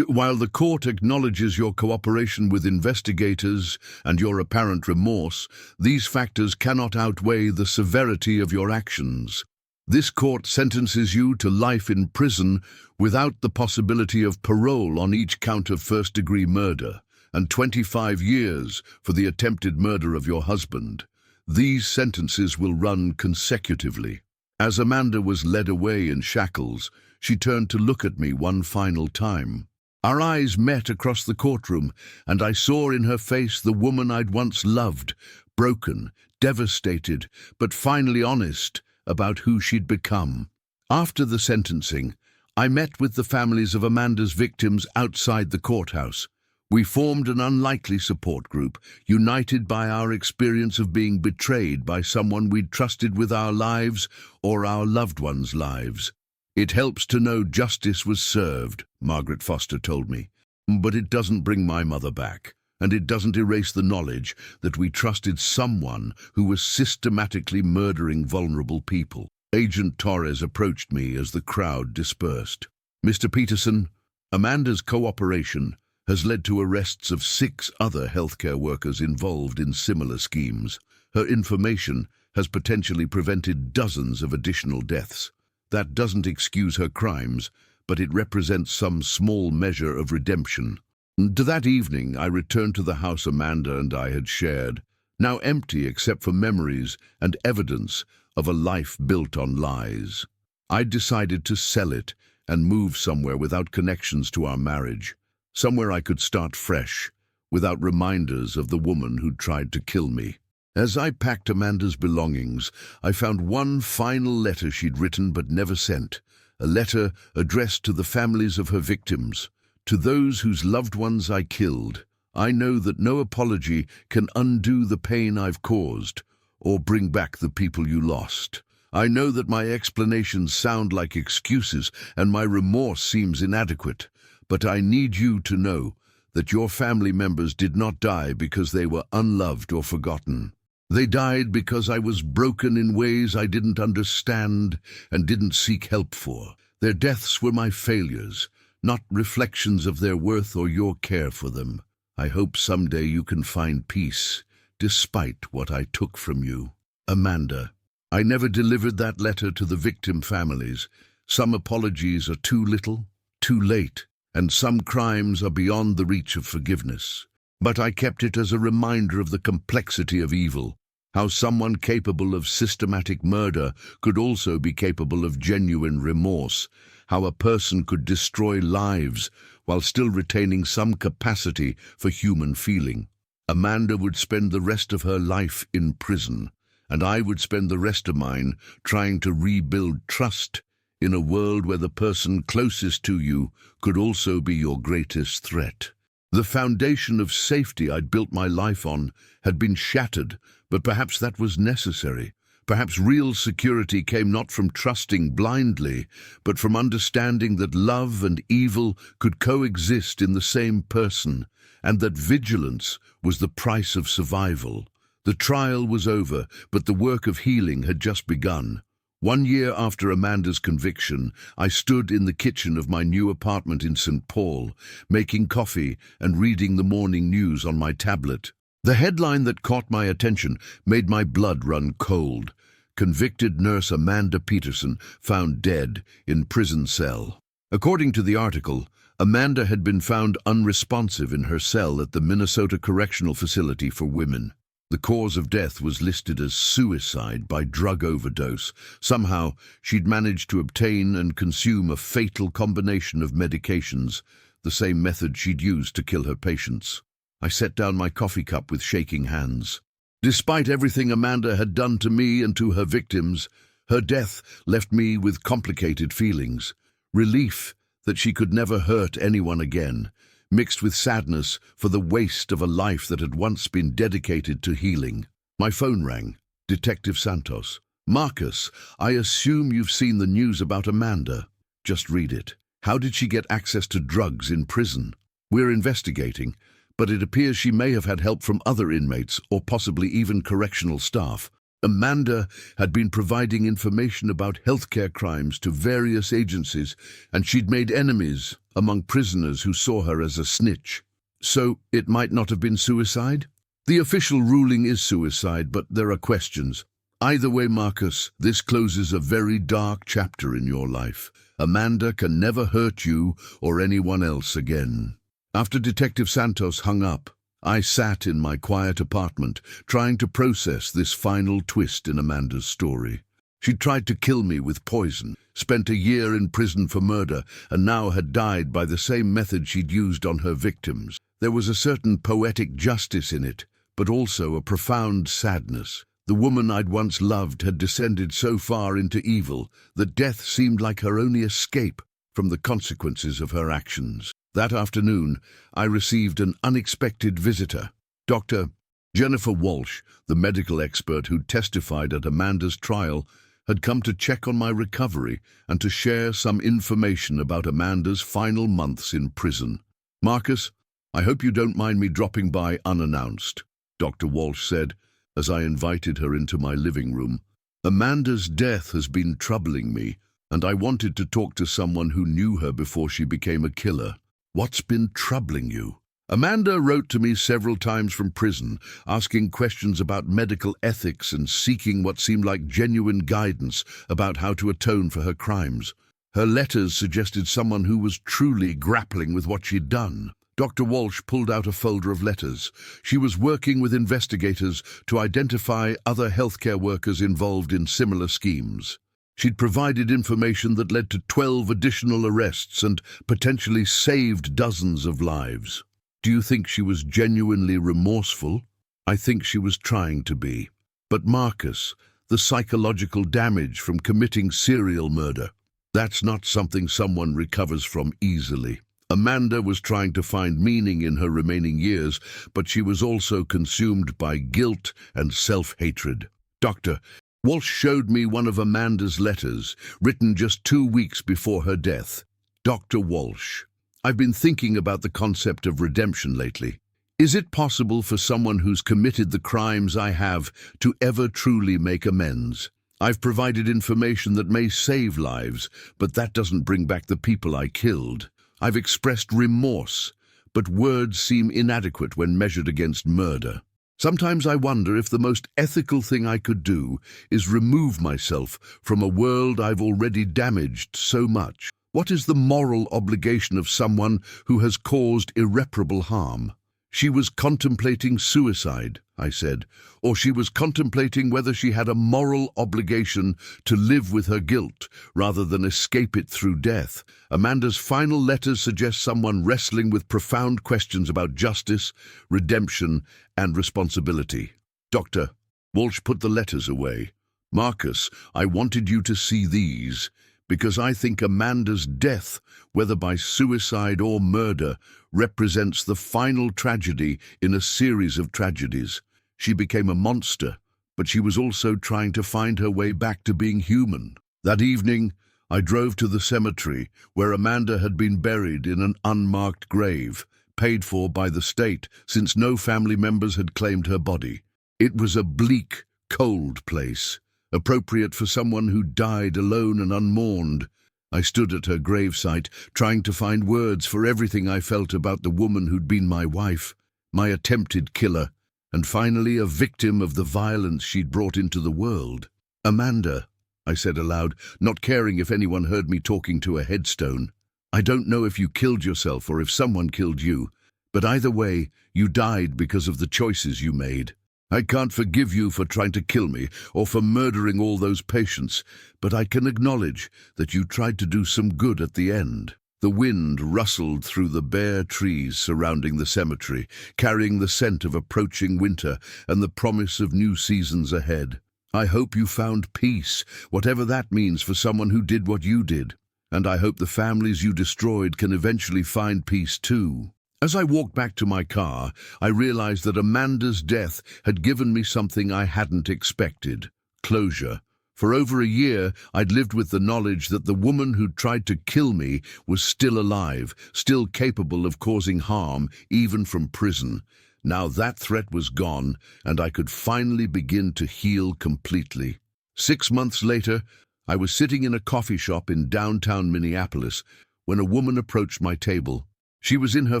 While the court acknowledges your cooperation with investigators and your apparent remorse, these factors cannot outweigh the severity of your actions. This court sentences you to life in prison without the possibility of parole on each count of first-degree murder, and 25 years for the attempted murder of your husband. These sentences will run consecutively." As Amanda was led away in shackles, she turned to look at me one final time. Our eyes met across the courtroom, and I saw in her face the woman I'd once loved, broken, devastated, but finally honest about who she'd become. After the sentencing, I met with the families of Amanda's victims outside the courthouse. We formed an unlikely support group, united by our experience of being betrayed by someone we'd trusted with our lives or our loved ones' lives. "It helps to know justice was served," Margaret Foster told me, "but it doesn't bring my mother back, and it doesn't erase the knowledge that we trusted someone who was systematically murdering vulnerable people." Agent Torres approached me as the crowd dispersed. "Mr. Peterson, Amanda's cooperation has led to arrests of 6 other healthcare workers involved in similar schemes. Her information has potentially prevented dozens of additional deaths. That doesn't excuse her crimes, but it represents some small measure of redemption." To that evening, I returned to the house Amanda and I had shared, now empty except for memories and evidence of a life built on lies. I decided to sell it and move somewhere without connections to our marriage, somewhere I could start fresh, without reminders of the woman who'd tried to kill me. As I packed Amanda's belongings, I found one final letter she'd written but never sent, a letter addressed to the families of her victims. "To those whose loved ones I killed, I know that no apology can undo the pain I've caused or bring back the people you lost. I know that my explanations sound like excuses and my remorse seems inadequate, but I need you to know that your family members did not die because they were unloved or forgotten. They died because I was broken in ways I didn't understand and didn't seek help for. Their deaths were my failures, not reflections of their worth or your care for them. I hope someday you can find peace, despite what I took from you. Amanda." I never delivered that letter to the victim families. Some apologies are too little, too late, and some crimes are beyond the reach of forgiveness. But I kept it as a reminder of the complexity of evil, how someone capable of systematic murder could also be capable of genuine remorse, how a person could destroy lives while still retaining some capacity for human feeling. Amanda would spend the rest of her life in prison, and I would spend the rest of mine trying to rebuild trust in a world where the person closest to you could also be your greatest threat. The foundation of safety I'd built my life on had been shattered, but perhaps that was necessary. Perhaps real security came not from trusting blindly, but from understanding that love and evil could coexist in the same person, and that vigilance was the price of survival. The trial was over, but the work of healing had just begun. 1 year after Amanda's conviction, I stood in the kitchen of my new apartment in St. Paul, making coffee and reading the morning news on my tablet. The headline that caught my attention made my blood run cold. Convicted nurse Amanda Peterson found dead in prison cell. According to the article, Amanda had been found unresponsive in her cell at the Minnesota Correctional Facility for Women. The cause of death was listed as suicide by drug overdose. Somehow, she'd managed to obtain and consume a fatal combination of medications, the same method she'd used to kill her patients. I set down my coffee cup with shaking hands. Despite everything Amanda had done to me and to her victims, her death left me with complicated feelings. Relief that she could never hurt anyone again, mixed with sadness for the waste of a life that had once been dedicated to healing. My phone rang. Detective Santos. Marcus, I assume you've seen the news about Amanda. Just read it. How did she get access to drugs in prison? We're investigating, but it appears she may have had help from other inmates or possibly even correctional staff. Amanda had been providing information about healthcare crimes to various agencies, and she'd made enemies among prisoners who saw her as a snitch. So it might not have been suicide? The official ruling is suicide, but there are questions. Either way, Marcus, this closes a very dark chapter in your life. Amanda can never hurt you or anyone else again. After Detective Santos hung up, I sat in my quiet apartment, trying to process this final twist in Amanda's story. She'd tried to kill me with poison, spent a year in prison for murder, and now had died by the same method she'd used on her victims. There was a certain poetic justice in it, but also a profound sadness. The woman I'd once loved had descended so far into evil that death seemed like her only escape from the consequences of her actions. That afternoon, I received an unexpected visitor. Dr. Jennifer Walsh, the medical expert who testified at Amanda's trial, had come to check on my recovery and to share some information about Amanda's final months in prison. Marcus, I hope you don't mind me dropping by unannounced, Dr. Walsh said as I invited her into my living room. Amanda's death has been troubling me, and I wanted to talk to someone who knew her before she became a killer. What's been troubling you? Amanda wrote to me several times from prison, asking questions about medical ethics and seeking what seemed like genuine guidance about how to atone for her crimes. Her letters suggested someone who was truly grappling with what she'd done. Dr. Walsh pulled out a folder of letters. She was working with investigators to identify other healthcare workers involved in similar schemes. She'd provided information that led to 12 additional arrests and potentially saved dozens of lives. Do you think she was genuinely remorseful? I think she was trying to be. But Marcus, the psychological damage from committing serial murder, that's not something someone recovers from easily. Amanda was trying to find meaning in her remaining years, but she was also consumed by guilt and self-hatred. Doctor, Walsh showed me one of Amanda's letters, written just 2 weeks before her death. Dr. Walsh, I've been thinking about the concept of redemption lately. Is it possible for someone who's committed the crimes I have to ever truly make amends? I've provided information that may save lives, but that doesn't bring back the people I killed. I've expressed remorse, but words seem inadequate when measured against murder. Sometimes I wonder if the most ethical thing I could do is remove myself from a world I've already damaged so much. What is the moral obligation of someone who has caused irreparable harm? She was contemplating suicide, I said, or she was contemplating whether she had a moral obligation to live with her guilt rather than escape it through death. Amanda's final letters suggest someone wrestling with profound questions about justice, redemption, and responsibility. Doctor, Walsh put the letters away. Marcus, I wanted you to see these, because I think Amanda's death, whether by suicide or murder, represents the final tragedy in a series of tragedies. She became a monster, but she was also trying to find her way back to being human. That evening, I drove to the cemetery where Amanda had been buried in an unmarked grave, paid for by the state since no family members had claimed her body. It was a bleak, cold place, appropriate for someone who died alone and unmourned. I stood at her gravesite, trying to find words for everything I felt about the woman who'd been my wife, my attempted killer, and finally a victim of the violence she'd brought into the world. Amanda, I said aloud, not caring if anyone heard me talking to a headstone. I don't know if you killed yourself or if someone killed you, but either way, you died because of the choices you made. I can't forgive you for trying to kill me or for murdering all those patients, but I can acknowledge that you tried to do some good at the end." The wind rustled through the bare trees surrounding the cemetery, carrying the scent of approaching winter and the promise of new seasons ahead. "I hope you found peace, whatever that means for someone who did what you did. And I hope the families you destroyed can eventually find peace too." As I walked back to my car, I realized that Amanda's death had given me something I hadn't expected: closure. For over a year, I'd lived with the knowledge that the woman who'd tried to kill me was still alive, still capable of causing harm, even from prison. Now that threat was gone, and I could finally begin to heal completely. 6 months later, I was sitting in a coffee shop in downtown Minneapolis when a woman approached my table. She was in her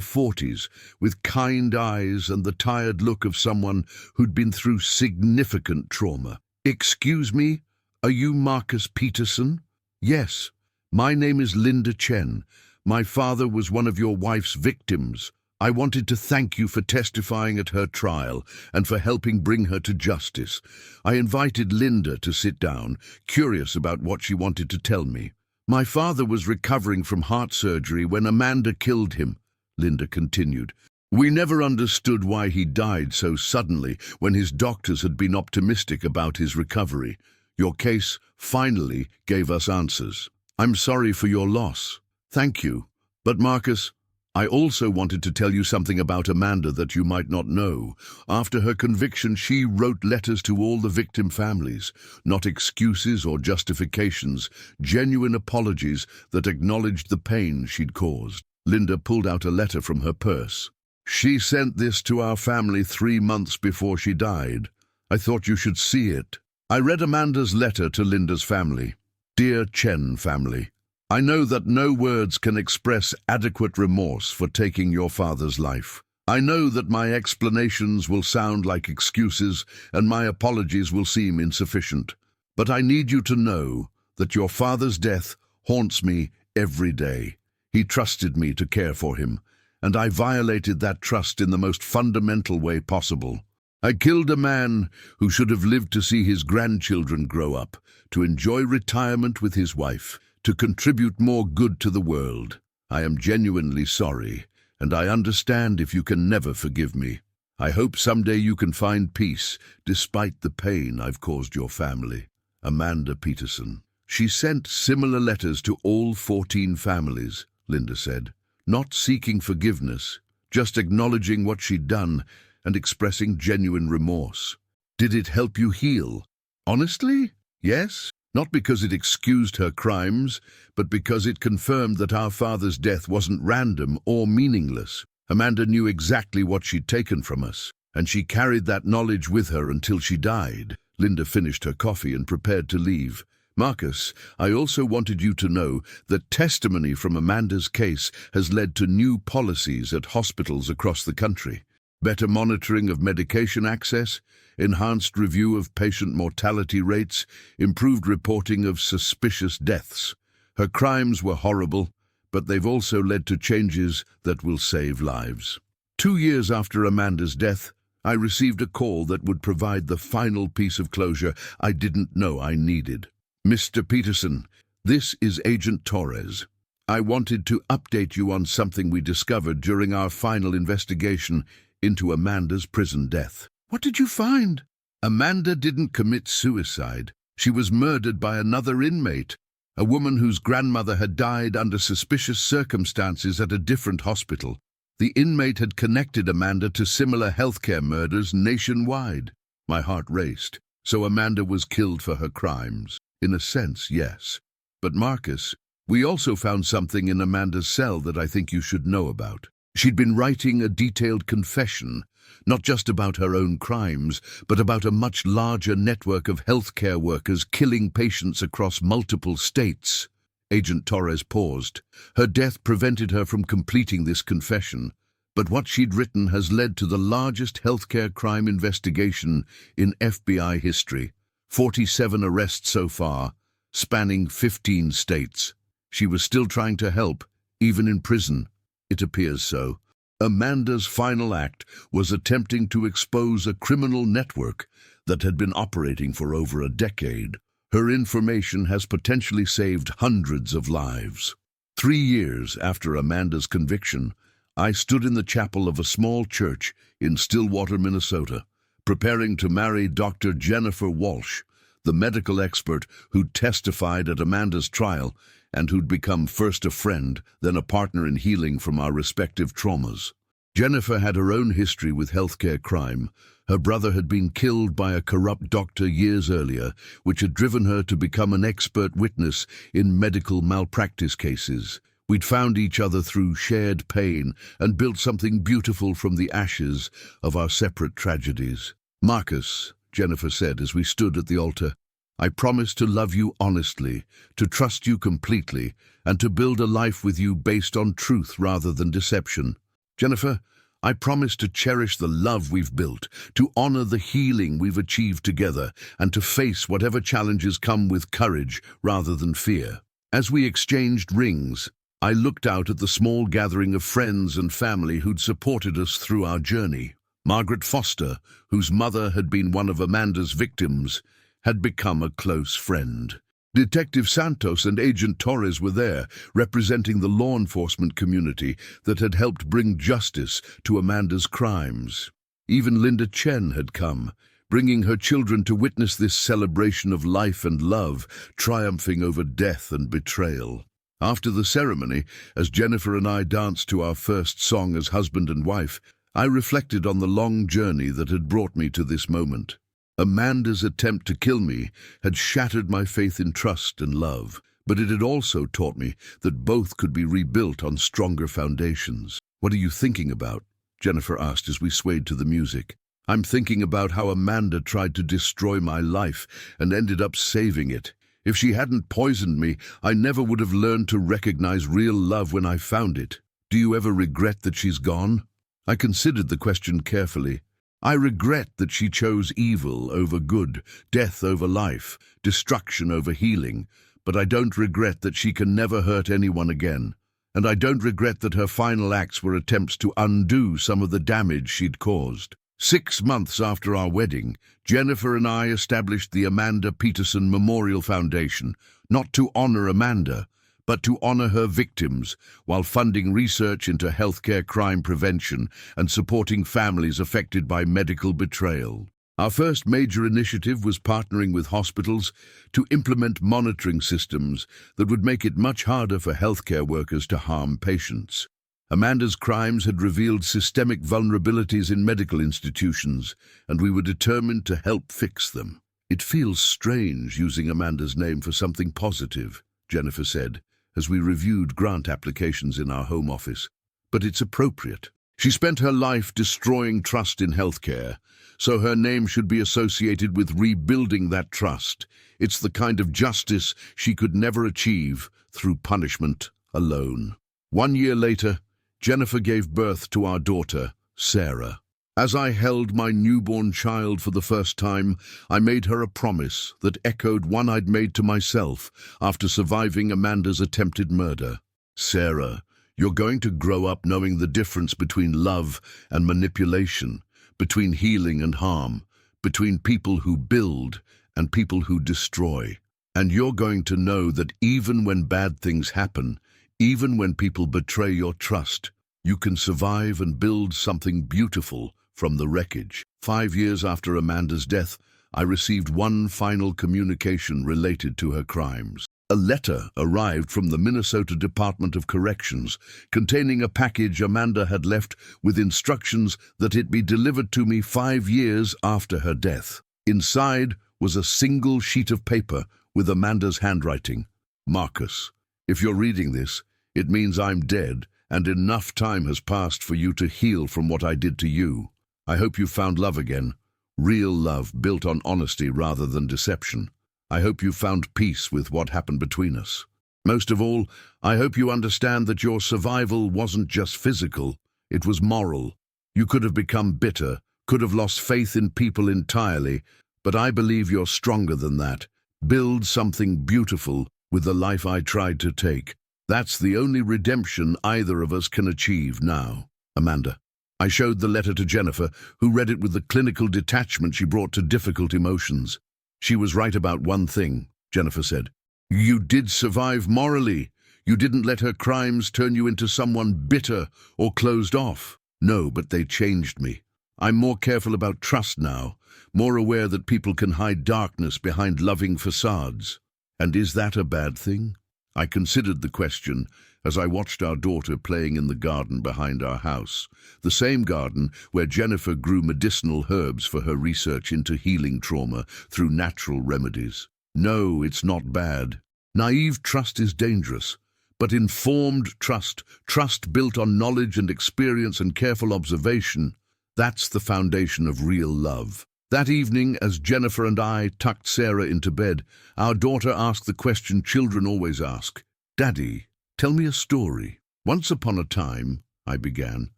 40s, with kind eyes and the tired look of someone who'd been through significant trauma. "Excuse me, are you Marcus Peterson?" "Yes, my name is Linda Chen. My father was one of your wife's victims. I wanted to thank you for testifying at her trial and for helping bring her to justice." I invited Linda to sit down, curious about what she wanted to tell me. "My father was recovering from heart surgery when Amanda killed him," Linda continued. "We never understood why he died so suddenly when his doctors had been optimistic about his recovery. Your case finally gave us answers. I'm sorry for your loss." "Thank you. But Marcus, I also wanted to tell you something about Amanda that you might not know. After her conviction, she wrote letters to all the victim families, not excuses or justifications, genuine apologies that acknowledged the pain she'd caused." Linda pulled out a letter from her purse. "She sent this to our family 3 months before she died. I thought you should see it." I read Amanda's letter to Linda's family. "Dear Chen family, I know that no words can express adequate remorse for taking your father's life. I know that my explanations will sound like excuses and my apologies will seem insufficient. But I need you to know that your father's death haunts me every day. He trusted me to care for him, and I violated that trust in the most fundamental way possible. I killed a man who should have lived to see his grandchildren grow up, to enjoy retirement with his wife, to contribute more good to the world. I am genuinely sorry, and I understand if you can never forgive me. I hope someday you can find peace, despite the pain I've caused your family. Amanda Peterson." She sent similar letters to all 14 families, Linda said, not seeking forgiveness, just acknowledging what she'd done and expressing genuine remorse. "Did it help you heal?" "Honestly, yes. Not because it excused her crimes, but because it confirmed that our father's death wasn't random or meaningless. Amanda knew exactly what she'd taken from us, and she carried that knowledge with her until she died." Linda finished her coffee and prepared to leave. "Marcus, I also wanted you to know that testimony from Amanda's case has led to new policies at hospitals across the country. Better monitoring of medication access, enhanced review of patient mortality rates, improved reporting of suspicious deaths. Her crimes were horrible, but they've also led to changes that will save lives." 2 years after Amanda's death, I received a call that would provide the final piece of closure I didn't know I needed. "Mr. Peterson, this is Agent Torres. I wanted to update you on something we discovered during our final investigation into Amanda's prison death." "What did you find?" "Amanda didn't commit suicide. She was murdered by another inmate, a woman whose grandmother had died under suspicious circumstances at a different hospital. The inmate had connected Amanda to similar healthcare murders nationwide." My heart raced. So Amanda was killed for her crimes. In a sense, yes. But Marcus, we also found something in Amanda's cell that I think you should know about. She'd been writing a detailed confession, not just about her own crimes, but about a much larger network of healthcare workers killing patients across multiple states. Agent Torres paused. Her death prevented her from completing this confession, but what she'd written has led to the largest healthcare crime investigation in FBI history. 47 arrests so far, spanning 15 states. She was still trying to help, even in prison. It appears so. Amanda's final act was attempting to expose a criminal network that had been operating for over a decade. Her information has potentially saved hundreds of lives. 3 years after Amanda's conviction, I stood in the chapel of a small church in Stillwater, Minnesota, preparing to marry Dr. Jennifer Walsh, the medical expert who'd testified at Amanda's trial and who'd become first a friend, then a partner in healing from our respective traumas. Jennifer had her own history with healthcare crime. Her brother had been killed by a corrupt doctor years earlier, which had driven her to become an expert witness in medical malpractice cases. We'd found each other through shared pain and built something beautiful from the ashes of our separate tragedies. "Marcus," Jennifer said as we stood at the altar, "I promise to love you honestly, to trust you completely, and to build a life with you based on truth rather than deception. Jennifer, I promise to cherish the love we've built, to honor the healing we've achieved together, and to face whatever challenges come with courage rather than fear." As we exchanged rings, I looked out at the small gathering of friends and family who'd supported us through our journey. Margaret Foster, whose mother had been one of Amanda's victims, had become a close friend. Detective Santos and Agent Torres were there, representing the law enforcement community that had helped bring justice to Amanda's crimes. Even Linda Chen had come, bringing her children to witness this celebration of life and love, triumphing over death and betrayal. After the ceremony, as Jennifer and I danced to our first song as husband and wife, I reflected on the long journey that had brought me to this moment. Amanda's attempt to kill me had shattered my faith in trust and love, but it had also taught me that both could be rebuilt on stronger foundations. "What are you thinking about?" Jennifer asked as we swayed to the music. "I'm thinking about how Amanda tried to destroy my life and ended up saving it. If she hadn't poisoned me, I never would have learned to recognize real love when I found it. Do you ever regret that she's gone?" I considered the question carefully. I regret that she chose evil over good, death over life, destruction over healing, but I don't regret that she can never hurt anyone again. And I don't regret that her final acts were attempts to undo some of the damage she'd caused. 6 months after our wedding, Jennifer and I established the Amanda Peterson Memorial Foundation, not to honor Amanda, but to honor her victims, while funding research into healthcare crime prevention and supporting families affected by medical betrayal. Our first major initiative was partnering with hospitals to implement monitoring systems that would make it much harder for healthcare workers to harm patients. Amanda's crimes had revealed systemic vulnerabilities in medical institutions, and we were determined to help fix them. "It feels strange using Amanda's name for something positive," Jennifer said, as we reviewed grant applications in our home office. "But it's appropriate. She spent her life destroying trust in healthcare, so her name should be associated with rebuilding that trust. It's the kind of justice she could never achieve through punishment alone." 1 year later, Jennifer gave birth to our daughter, Sarah. As I held my newborn child for the first time, I made her a promise that echoed one I'd made to myself after surviving Amanda's attempted murder. "Sarah, you're going to grow up knowing the difference between love and manipulation, between healing and harm, between people who build and people who destroy. And you're going to know that even when bad things happen, even when people betray your trust, you can survive and build something beautiful from the wreckage." 5 years after Amanda's death, I received one final communication related to her crimes. A letter arrived from the Minnesota Department of Corrections containing a package Amanda had left with instructions that it be delivered to me 5 years after her death. Inside was a single sheet of paper with Amanda's handwriting. "Marcus, if you're reading this, it means I'm dead, and enough time has passed for you to heal from what I did to you. I hope you found love again, real love built on honesty rather than deception. I hope you found peace with what happened between us. Most of all, I hope you understand that your survival wasn't just physical, it was moral. You could have become bitter, could have lost faith in people entirely, but I believe you're stronger than that. Build something beautiful with the life I tried to take. That's the only redemption either of us can achieve now." Amanda. I showed the letter to Jennifer, who read it with the clinical detachment she brought to difficult emotions. She was right about one thing, Jennifer said. You did survive morally. You didn't let her crimes turn you into someone bitter or closed off. No, but they changed me. I'm more careful about trust now, more aware that people can hide darkness behind loving facades. And is that a bad thing? I considered the question as I watched our daughter playing in the garden behind our house, the same garden where Jennifer grew medicinal herbs for her research into healing trauma through natural remedies. No, it's not bad. Naive trust is dangerous, but informed trust, trust built on knowledge and experience and careful observation, that's the foundation of real love. That evening, as Jennifer and I tucked Sarah into bed, our daughter asked the question children always ask. Daddy, tell me a story. Once upon a time, I began,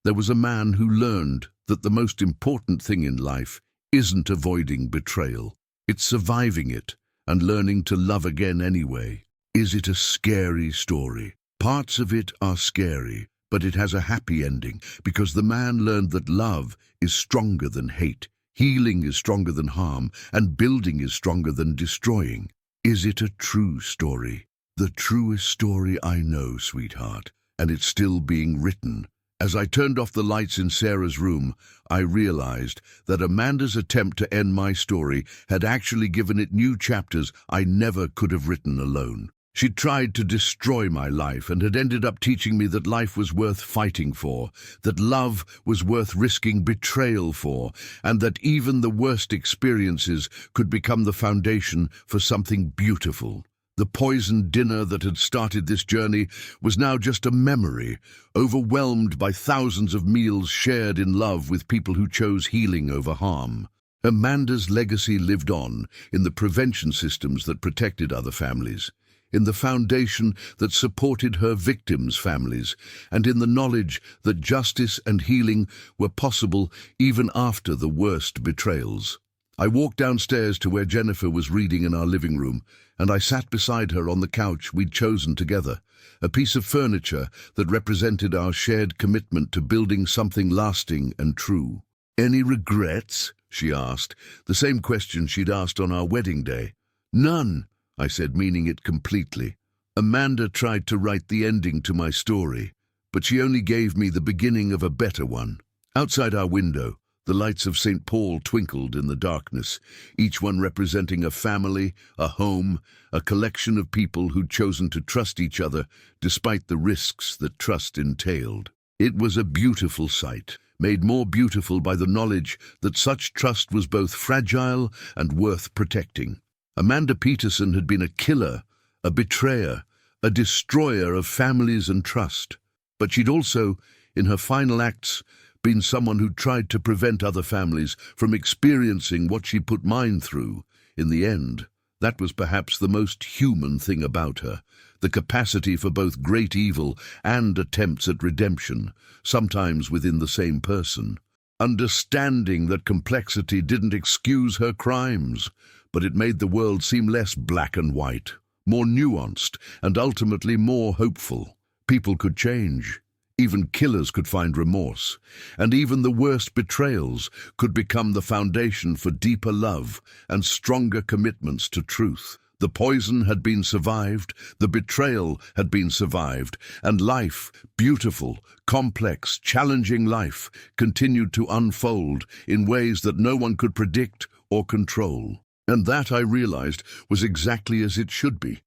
there was a man who learned that the most important thing in life isn't avoiding betrayal. It's surviving it and learning to love again anyway. Is it a scary story? Parts of it are scary, but it has a happy ending because the man learned that love is stronger than hate. Healing is stronger than harm, and building is stronger than destroying. Is it a true story? The truest story I know, sweetheart, and it's still being written. As I turned off the lights in Sarah's room, I realized that Amanda's attempt to end my story had actually given it new chapters I never could have written alone. She'd tried to destroy my life and had ended up teaching me that life was worth fighting for, that love was worth risking betrayal for, and that even the worst experiences could become the foundation for something beautiful. The poisoned dinner that had started this journey was now just a memory, overwhelmed by thousands of meals shared in love with people who chose healing over harm. Amanda's legacy lived on in the prevention systems that protected other families, in the foundation that supported her victims' families, and in the knowledge that justice and healing were possible even after the worst betrayals. I walked downstairs to where Jennifer was reading in our living room, and I sat beside her on the couch we'd chosen together, a piece of furniture that represented our shared commitment to building something lasting and true. "Any regrets?" she asked, the same question she'd asked on our wedding day. "None," I said, meaning it completely. Amanda tried to write the ending to my story, but she only gave me the beginning of a better one. Outside our window, the lights of St. Paul twinkled in the darkness, each one representing a family, a home, a collection of people who'd chosen to trust each other despite the risks that trust entailed. It was a beautiful sight, made more beautiful by the knowledge that such trust was both fragile and worth protecting. Amanda Peterson had been a killer, a betrayer, a destroyer of families and trust. But she'd also, in her final acts, been someone who tried to prevent other families from experiencing what she put mine through. In the end, that was perhaps the most human thing about her, the capacity for both great evil and attempts at redemption, sometimes within the same person. Understanding that complexity didn't excuse her crimes, but it made the world seem less black and white, more nuanced, and ultimately more hopeful. People could change. Even killers could find remorse, and even the worst betrayals could become the foundation for deeper love and stronger commitments to truth. The poison had been survived, the betrayal had been survived, and life, beautiful, complex, challenging life, continued to unfold in ways that no one could predict or control. And that, I realized, was exactly as it should be.